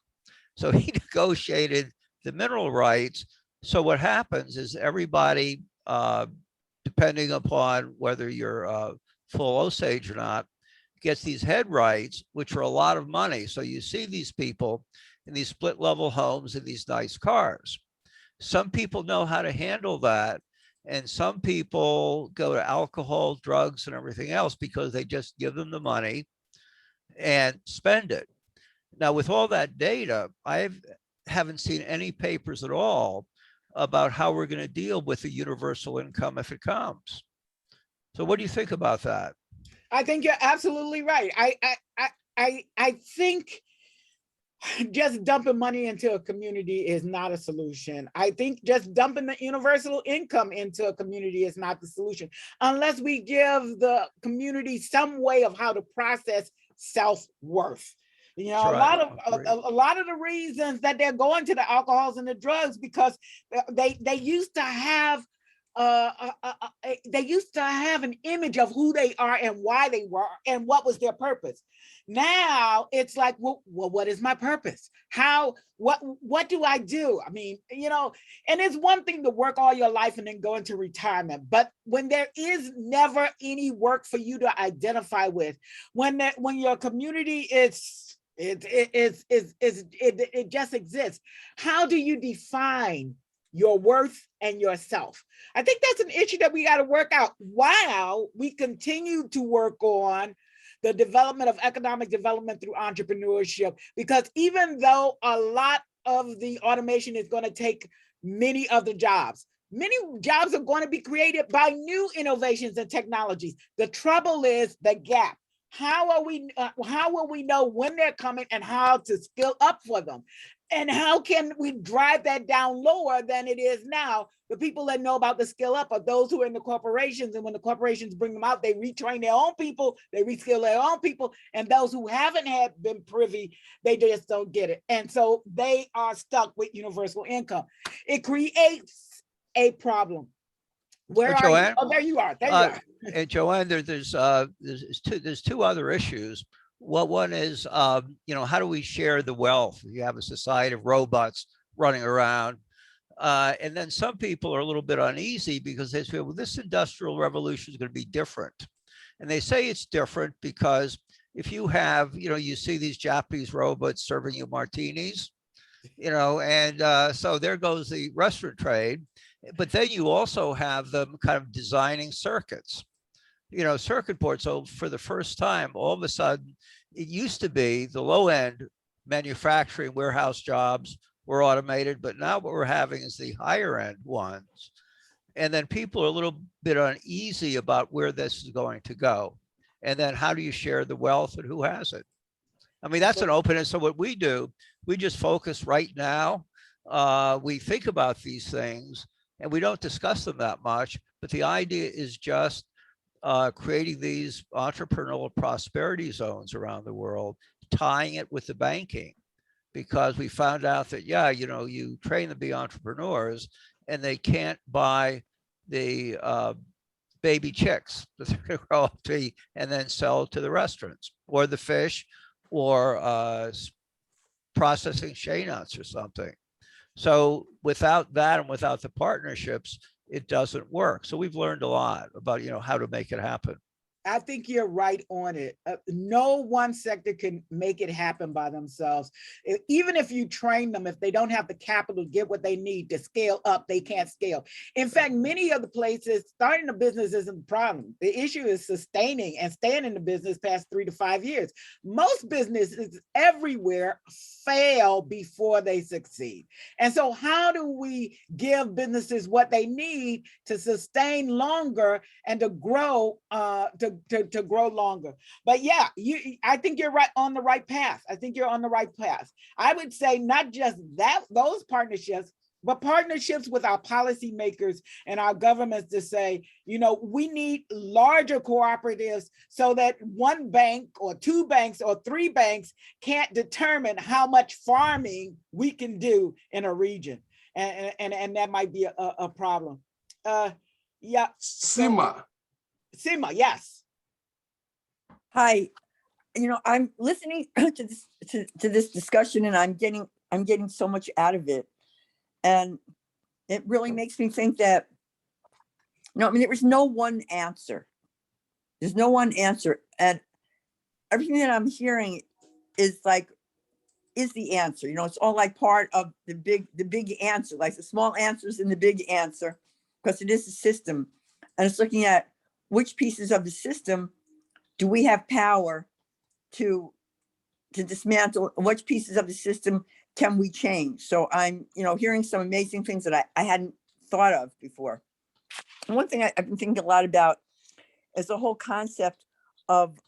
So he negotiated the mineral rights. So what happens is everybody, depending upon whether you're full Osage or not, gets these head rights, which are a lot of money. So you see these people in these split level homes in these nice cars. Some people know how to handle that. And some people go to alcohol, drugs, and everything else because they just give them the money and spend it. Now, with all that data, I haven't seen any papers at all about how we're going to deal with the universal income if it comes. So what do you think about that? I think you're absolutely right. I think just dumping money into a community is not a solution. I think just dumping the universal income into a community is not the solution, unless we give the community some way of how to process self-worth. A lot of the reasons that they're going to the alcohols and the drugs because they used to have an image of who they are and why they were and what was their purpose. Now it's like, well, what is my purpose? What do I do? I mean, and it's one thing to work all your life and then go into retirement, but when there is never any work for you to identify with, when your community it just exists, how do you define your worth and yourself? I think that's an issue that we got to work out while we continue to work on the development of economic development through entrepreneurship, because even though a lot of the automation is going to take many of the jobs are going to be created by new innovations and technologies. The trouble is the gap. How will we know when they're coming and how to skill up for them? And how can we drive that down lower than it is now? The people that know about the skill up are those who are in the corporations. And when the corporations bring them out, they retrain their own people, they reskill their own people. And those who haven't been privy, they just don't get it. And so they are stuck with universal income. It creates a problem. Where are JoAnn? you? Oh, there you are. There you are. And JoAnn, there's two other issues. Well, one is, how do we share the wealth? You have a society of robots running around. And then some people are a little bit uneasy because they say, well, this industrial revolution is going to be different. And they say it's different because if you have, you see these Japanese robots serving you martinis, and so there goes the restaurant trade. But then you also have them kind of designing circuits, circuit boards. So for the first time, all of a sudden, it used to be the low end manufacturing warehouse jobs were automated, but now what we're having is the higher end ones. And then people are a little bit uneasy about where this is going to go. And then how do you share the wealth and who has it? I mean, that's an openness. So what we do, we just focus right now. We think about these things and we don't discuss them that much, but the idea is just creating these entrepreneurial prosperity zones around the world, tying it with the banking, because we found out that, you train them to be entrepreneurs and they can't buy the baby chicks that they're going to grow up to and then sell to the restaurants, or the fish, or processing shea nuts or something. So without that and without the partnerships, it doesn't work. So we've learned a lot about, how to make it happen. I think you're right on it. No one sector can make it happen by themselves. Even if you train them, if they don't have the capital to get what they need to scale up, they can't scale. In fact, many of the places, starting a business isn't the problem. The issue is sustaining and staying in the business past 3 to 5 years. Most businesses everywhere fail before they succeed. And so how do we give businesses what they need to sustain longer and to grow, to grow longer? But yeah, I think you're right on the right path. I think you're on the right path. I would say not just those partnerships, but partnerships with our policymakers and our governments to say, we need larger cooperatives so that one bank or two banks or three banks can't determine how much farming we can do in a region. And that might be a problem. Yeah. Sima, yes. Hi, I'm listening to this discussion, and I'm getting so much out of it, and it really makes me think that there was no one answer. There's no one answer, and everything that I'm hearing is the answer. It's all like part of the big answer, like the small answers in the big answer, because it is a system, and it's looking at which pieces of the system do we have power to dismantle, which pieces of the system can we change? So I'm, hearing some amazing things that I hadn't thought of before. And one thing I've been thinking a lot about is the whole concept of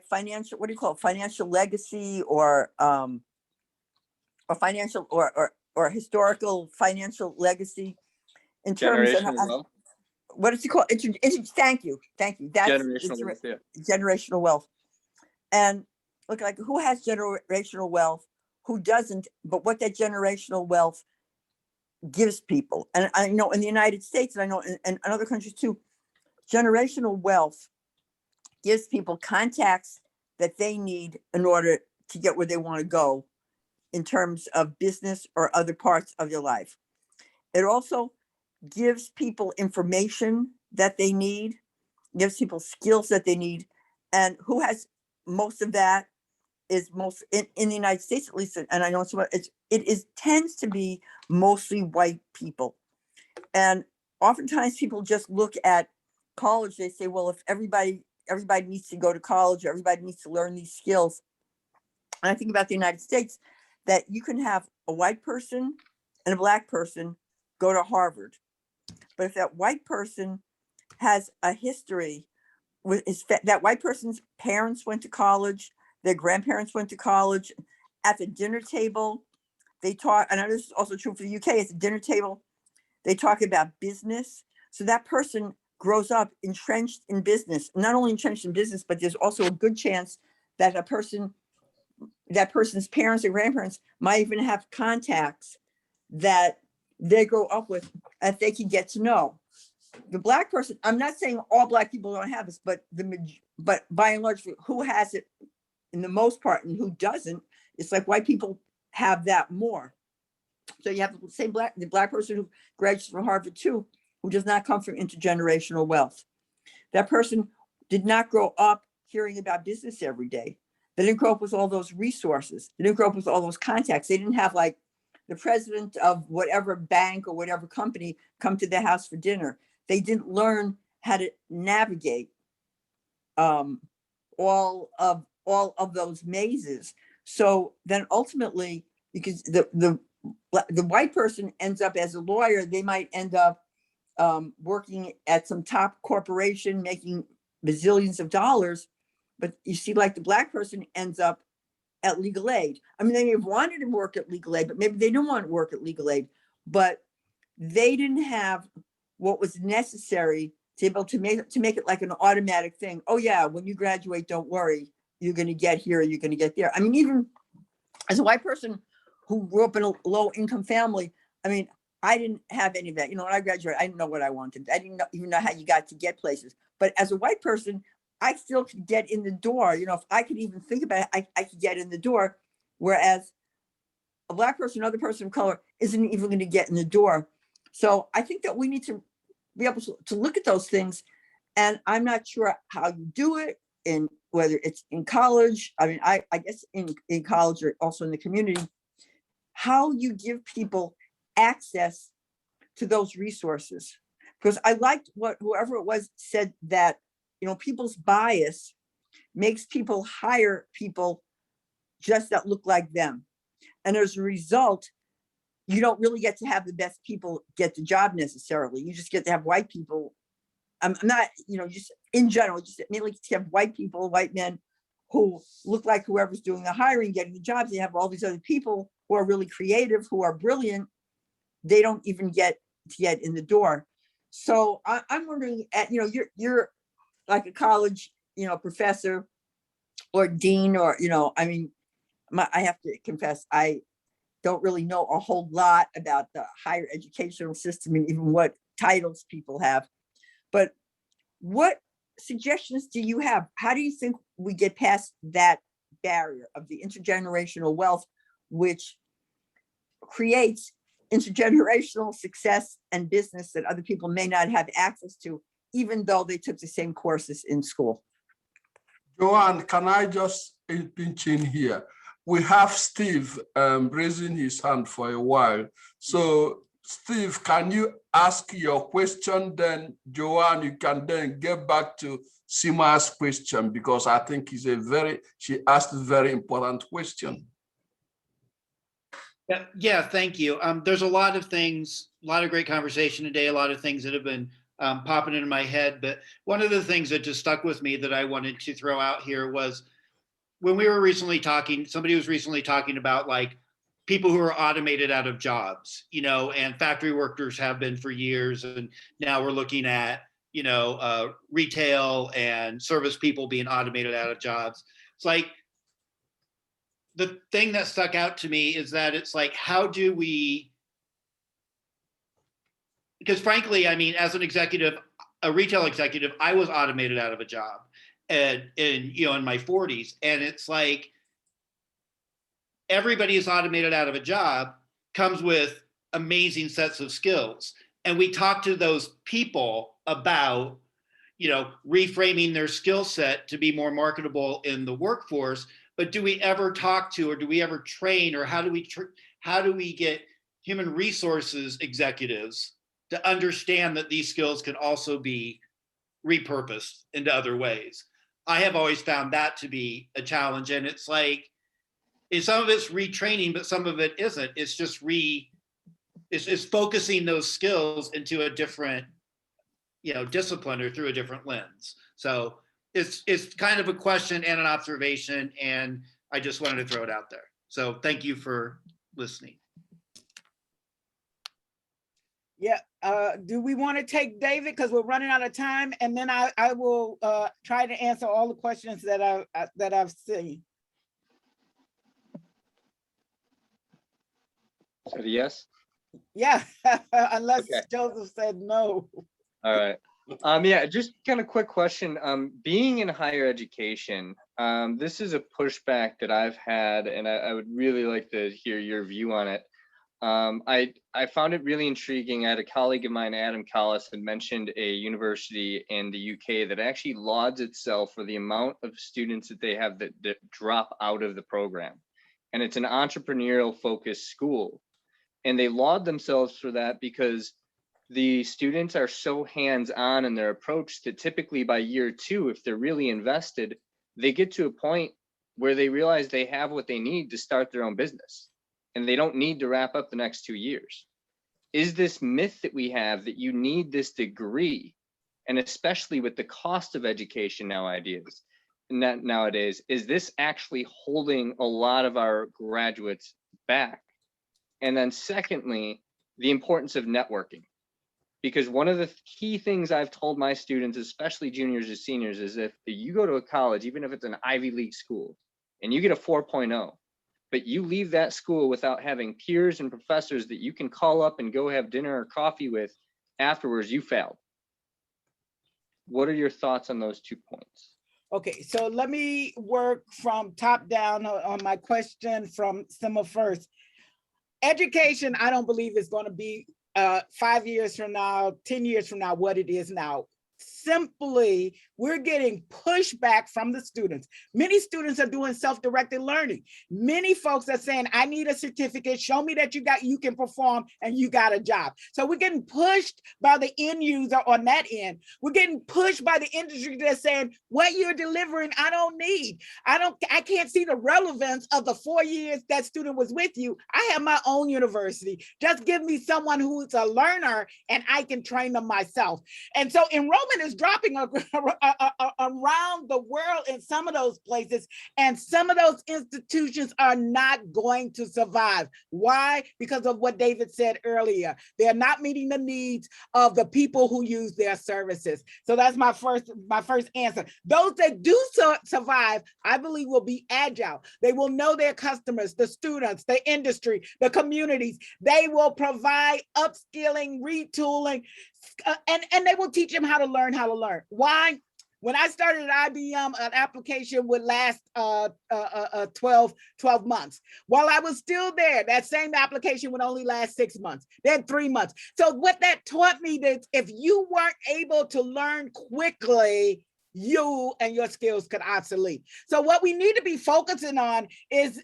financial, what do you call it? Financial legacy or financial or historical financial legacy in terms of Generational wealth. What is it called? Thank you. That's Generational wealth, yeah. Generational wealth. And look, like who has generational wealth, who doesn't, but what that generational wealth gives people. And I know in the United States, and I know in other countries too, generational wealth gives people contacts that they need in order to get where they want to go in terms of business or other parts of your life. It also gives people information that they need, gives people skills that they need. And who has most of that is most in the United States, at least, and I know it tends to be mostly white people. And oftentimes people just look at college, they say, well, if everybody needs to go to college, everybody needs to learn these skills. And I think about the United States, that you can have a white person and a black person go to Harvard. But if that white person has a history with that white person's parents went to college, their grandparents went to college, at the dinner table, they talk, and I know this is also true for the UK, at the dinner table, they talk about business. So that person grows up entrenched in business, not only entrenched in business, but there's also a good chance that that person's parents or grandparents might even have contacts that they grow up with that they can get to know. The Black person, I'm not saying all Black people don't have this, but but by and large, who has it in the most part and who doesn't, it's like white people have that more. So you have the same the Black person who graduates from Harvard too, who does not come from intergenerational wealth. That person did not grow up hearing about business every day. They didn't grow up with all those resources. They didn't grow up with all those contacts. They didn't have like the president of whatever bank or whatever company come to their house for dinner. They didn't learn how to navigate all of those mazes. So then ultimately, because the white person ends up as a lawyer, they might end up working at some top corporation, making bazillions of dollars. But you see, like the Black person ends up at legal aid. I mean, they may have wanted to work at legal aid, but maybe they didn't want to work at legal aid, but they didn't have what was necessary to be able to make it like an automatic thing. Oh yeah, when you graduate, don't worry, you're going to get here, you're going to get there. I mean, even as a white person who grew up in a low income family, I mean, I didn't have any of that. You know, when I graduated, I didn't know what I wanted. I didn't even know how you got to get places. But as a white person, I still could get in the door. You know, if I could even think about it, I could get in the door. Whereas a Black person, another person of color isn't even going to get in the door. So I think that we need to be able to look at those things. And I'm not sure how you do it, in whether it's in college. I mean, I guess in college or also in the community, how you give people access to those resources. Because I liked what whoever it was said, that, you know, people's bias makes people hire people just that look like them. And as a result, you don't really get to have the best people get the job necessarily. You just get to have white people. I'm not, you know, just in general, just mainly to have white people, white men who look like whoever's doing the hiring, getting the jobs. They have all these other people who are really creative, who are brilliant. They don't even get to get in the door. So I'm wondering, you know, you're like a college, you know, professor or dean, or, you know, I mean, I have to confess, I don't really know a whole lot about the higher educational system and even what titles people have. But what suggestions do you have? How do you think we get past that barrier of the intergenerational wealth, which creates intergenerational success and business that other people may not have access to, even though they took the same courses in school? JoAnn, can I just pinch in here? We have Steve raising his hand for a while. So Steve, can you ask your question? Then JoAnn, you can then get back to Sima's question, because I think she asked a very important question. Yeah, thank you. There's a lot of things, a lot of great conversation today, a lot of things that have been popping into my head. But one of the things that just stuck with me that I wanted to throw out here was, when we were recently talking, somebody was recently talking about like people who are automated out of jobs, you know, and factory workers have been for years. And now we're looking at, you know, retail and service people being automated out of jobs. It's like, the thing that stuck out to me is that it's like, how do we, because frankly, I mean, as an executive, a retail executive, I was automated out of a job. And you know, in my 40s, and it's like everybody is automated out of a job comes with amazing sets of skills, and we talk to those people about, you know, reframing their skill set to be more marketable in the workforce. But do we ever talk to, or do we ever train, or how do we get human resources executives to understand that these skills can also be repurposed into other ways? I have always found that to be a challenge. And it's like, some of it's retraining, but some of it isn't. It's just it's focusing those skills into a different, you know, discipline or through a different lens. So it's kind of a question and an observation, and I just wanted to throw it out there. So thank you for listening. Yeah, do we want to take David, because we're running out of time, and then I will try to answer all the questions that I've seen. So yes. Yeah, unless Okay. Joseph said no. All right. Yeah, just kind of quick question. Being in higher education, this is a pushback that I've had, and I would really like to hear your view on it. I found it really intriguing. I had a colleague of mine, Adam Collis, had mentioned a university in the UK that actually lauds itself for the amount of students that they have that drop out of the program. And it's an entrepreneurial focused school. And they laud themselves for that because the students are so hands-on in their approach that typically by year 2, if they're really invested, they get to a point where they realize they have what they need to start their own business and they don't need to wrap up the next 2 years. Is this myth that we have that you need this degree, and especially with the cost of education nowadays, is this actually holding a lot of our graduates back? And then secondly, the importance of networking. Because one of the key things I've told my students, especially juniors or seniors, is if you go to a college, even if it's an Ivy League school, and you get a 4.0, but you leave that school without having peers and professors that you can call up and go have dinner or coffee with afterwards, you failed. What are your thoughts on those 2 points? Okay, so let me work from top down on my question from Sima first. Education, I don't believe is going to be 5 years from now, 10 years from now, what it is now. Simply, we're getting pushback from the students. Many students are doing self-directed learning. Many folks are saying, I need a certificate, show me that you can perform and you got a job. So we're getting pushed by the end user on that end. We're getting pushed by the industry that's saying, what you're delivering, I don't need. I can't see the relevance of the 4 years that student was with you. I have my own university. Just give me someone who's a learner and I can train them myself. And so enrollment is dropping around the world in some of those places, and some of those institutions are not going to survive. Why? Because of what David said earlier. They're not meeting the needs of the people who use their services. So that's my first answer. Those that do survive, I believe, will be agile. They will know their customers, the students, the industry, the communities. They will provide upskilling, retooling, and they will teach them how to learn. Why? When I started at IBM, an application would last 12 months. While I was still there, that same application would only last 6 months, then 3 months. So what that taught me that if you weren't able to learn quickly, you and your skills could obsolete. So what we need to be focusing on is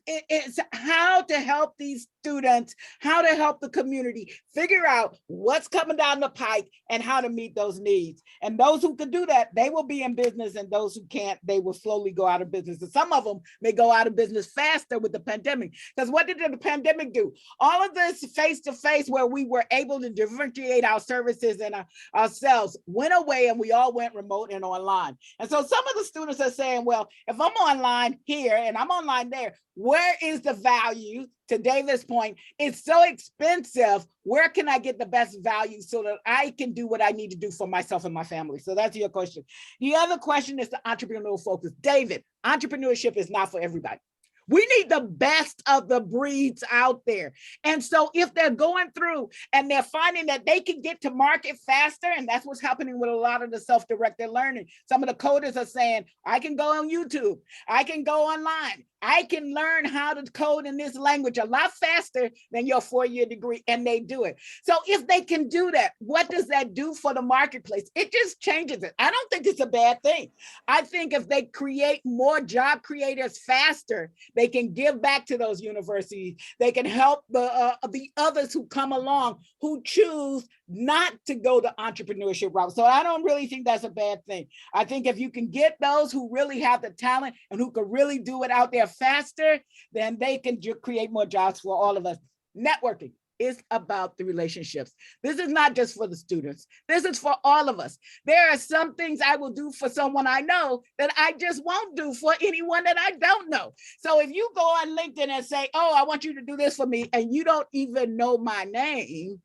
how to help these students, how to help the community figure out what's coming down the pike and how to meet those needs. And those who can do that, they will be in business, and those who can't, they will slowly go out of business. And some of them may go out of business faster with the pandemic. Because what did the pandemic do? All of this face-to-face where we were able to differentiate our services and ourselves went away, and we all went remote and online. And so some of the students are saying, well, if I'm online here and I'm online there, where is the value? To David's point, it's so expensive. Where can I get the best value so that I can do what I need to do for myself and my family? So that's your question. The other question is the entrepreneurial focus. David, entrepreneurship is not for everybody. We need the best of the breeds out there. And so if they're going through and they're finding that they can get to market faster, and that's what's happening with a lot of the self-directed learning. Some of the coders are saying, I can go on YouTube, I can go online, I can learn how to code in this language a lot faster than your 4-year degree, and they do it. So if they can do that, what does that do for the marketplace? It just changes it. I don't think it's a bad thing. I think if they create more job creators faster, they can give back to those universities. They can help the others who come along who choose not to go the entrepreneurship route. So I don't really think that's a bad thing. I think if you can get those who really have the talent and who can really do it out there faster, then they can create more jobs for all of us. Networking is about the relationships. This is not just for the students. This is for all of us. There are some things I will do for someone I know that I just won't do for anyone that I don't know. So if you go on LinkedIn and say, oh, I want you to do this for me, and you don't even know my name,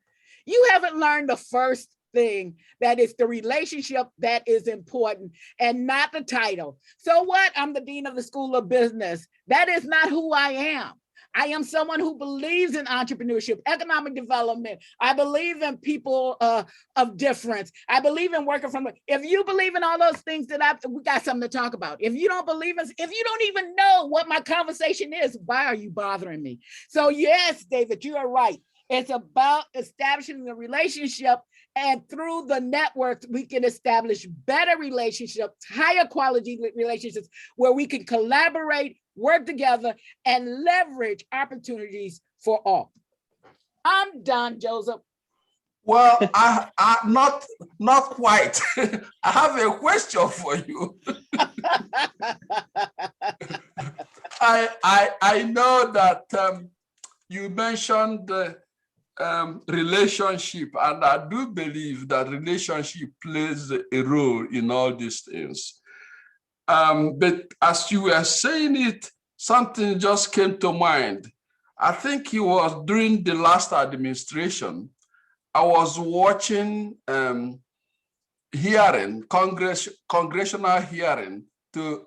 You haven't learned the first thing, that is the relationship that is important and not the title. So what? I'm the dean of the School of Business. That is not who I am. I am someone who believes in entrepreneurship, economic development. I believe in people of difference. I believe in working from, if you believe in all those things we got something to talk about. If you don't believe in, if you don't even know what my conversation is, why are you bothering me? So yes, David, you are right. It's about establishing the relationship, and through the networks, we can establish better relationships, higher quality relationships, where we can collaborate, work together, and leverage opportunities for all. I'm done, Joseph. Well, I not quite. I have a question for you. I know that you mentioned relationship, and I do believe that relationship plays a role in all these things. But as you were saying it, something just came to mind. I think it was during the last administration. I was watching congressional hearing to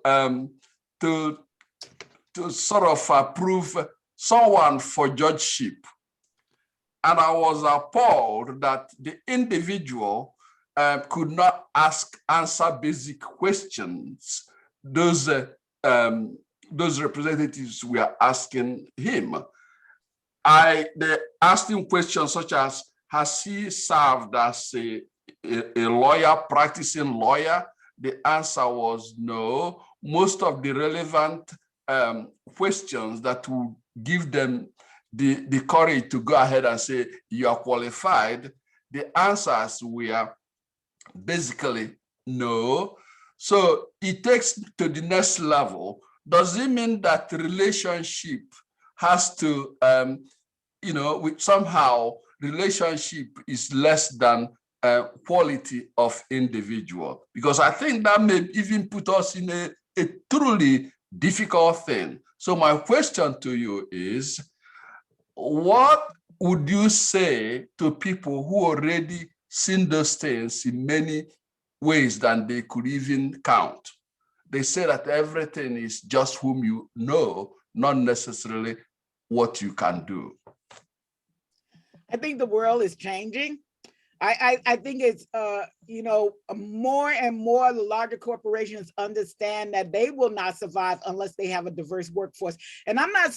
sort of approve someone for judgeship. And I was appalled that the individual could not answer basic questions those representatives were asking him. They asked him questions such as, has he served as a lawyer, practicing lawyer? The answer was no. Most of the relevant questions that would give them the courage to go ahead and say, you are qualified, the answers were basically no. So it takes to the next level. Does it mean that relationship has to, somehow relationship is less than quality of individual? Because I think that may even put us in a truly difficult thing. So my question to you is, what would you say to people who already seen those things in many ways than they could even count? They say that everything is just whom you know, not necessarily what you can do. I think the world is changing. I think it's, more and more the larger corporations understand that they will not survive unless they have a diverse workforce. And I'm not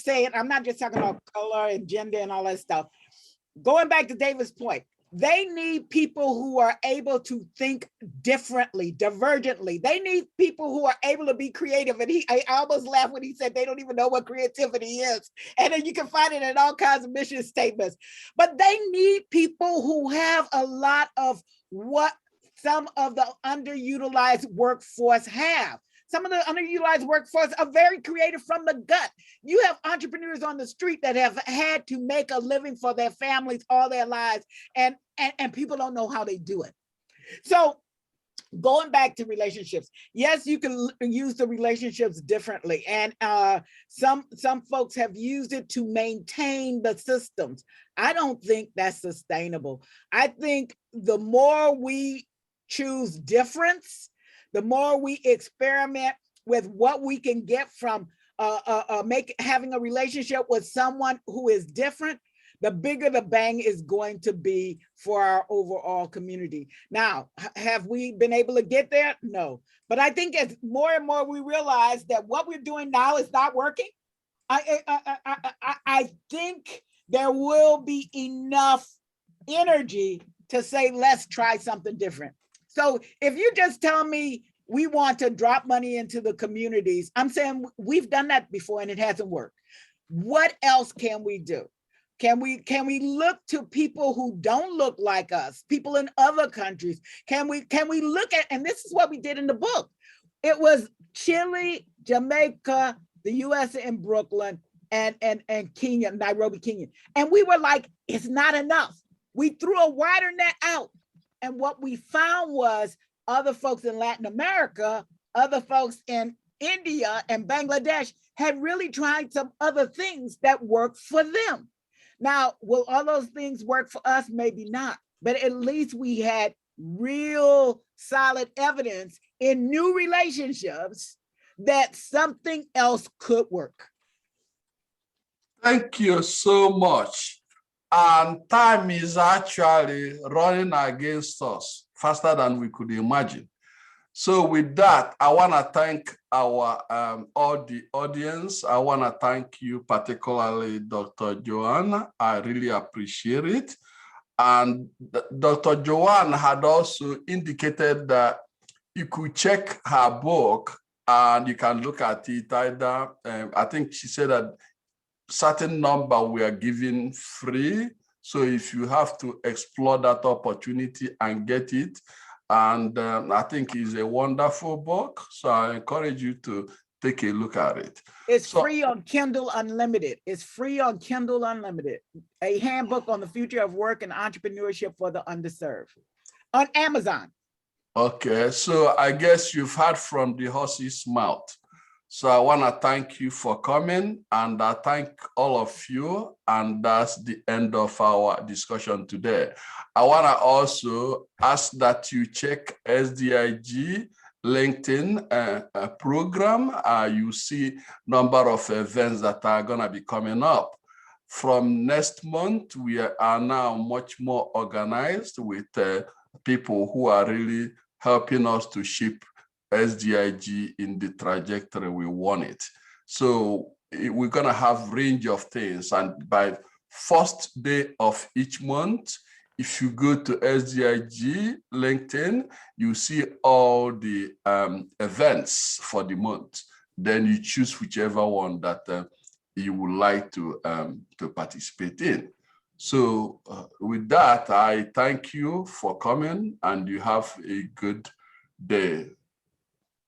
just talking about color and gender and all that stuff. Going back to David's point, they need people who are able to think differently, divergently. They need people who are able to be creative. And I almost laughed when he said they don't even know what creativity is. And then you can find it in all kinds of mission statements. But they need people who have a lot of what some of the underutilized workforce have. Some of the underutilized workforce are very creative from the gut. You have entrepreneurs on the street that have had to make a living for their families all their lives, and people don't know how they do it. So going back to relationships, yes, you can use the relationships differently. And some folks have used it to maintain the systems. I don't think that's sustainable. I think the more we choose difference, the more we experiment with what we can get from having a relationship with someone who is different, the bigger the bang is going to be for our overall community. Now, have we been able to get there? No. But I think as more and more we realize that what we're doing now is not working, I think there will be enough energy to say, let's try something different. So if you just tell me we want to drop money into the communities, I'm saying we've done that before and it hasn't worked. What else can we do? Can we look to people who don't look like us, people in other countries? Can we look at, and this is what we did in the book. It was Chile, Jamaica, the US and Brooklyn, and Kenya, Nairobi, Kenya. And we were like, it's not enough. We threw a wider net out. And what we found was other folks in Latin America, other folks in India and Bangladesh had really tried some other things that worked for them. Now, will all those things work for us? Maybe not, but at least we had real solid evidence in new relationships that something else could work. Thank you so much. And time is actually running against us faster than we could imagine. So with that, I want to thank our all the audience. I want to thank you, particularly Dr. JoAnn. I really appreciate it. And Dr. JoAnn had also indicated that you could check her book and you can look at it either. I think she said that certain number we are giving free. So if you have to explore that opportunity and get it, and I think it's a wonderful book. So I encourage you to take a look at it. It's free on Kindle Unlimited. It's free on Kindle Unlimited. A handbook on the future of work and entrepreneurship for the underserved on Amazon. Okay, so I guess you've heard from the horse's mouth. So I want to thank you for coming, and I thank all of you. And that's the end of our discussion today. I want to also ask that you check SDIG LinkedIn program. You see number of events that are going to be coming up. From next month, we are now much more organized with people who are really helping us to shape SDIG in the trajectory we want it. So we're going to have range of things. And by first day of each month, if you go to SDIG LinkedIn, you see all the events for the month. Then you choose whichever one that you would like to participate in. So with that, I thank you for coming, and you have a good day.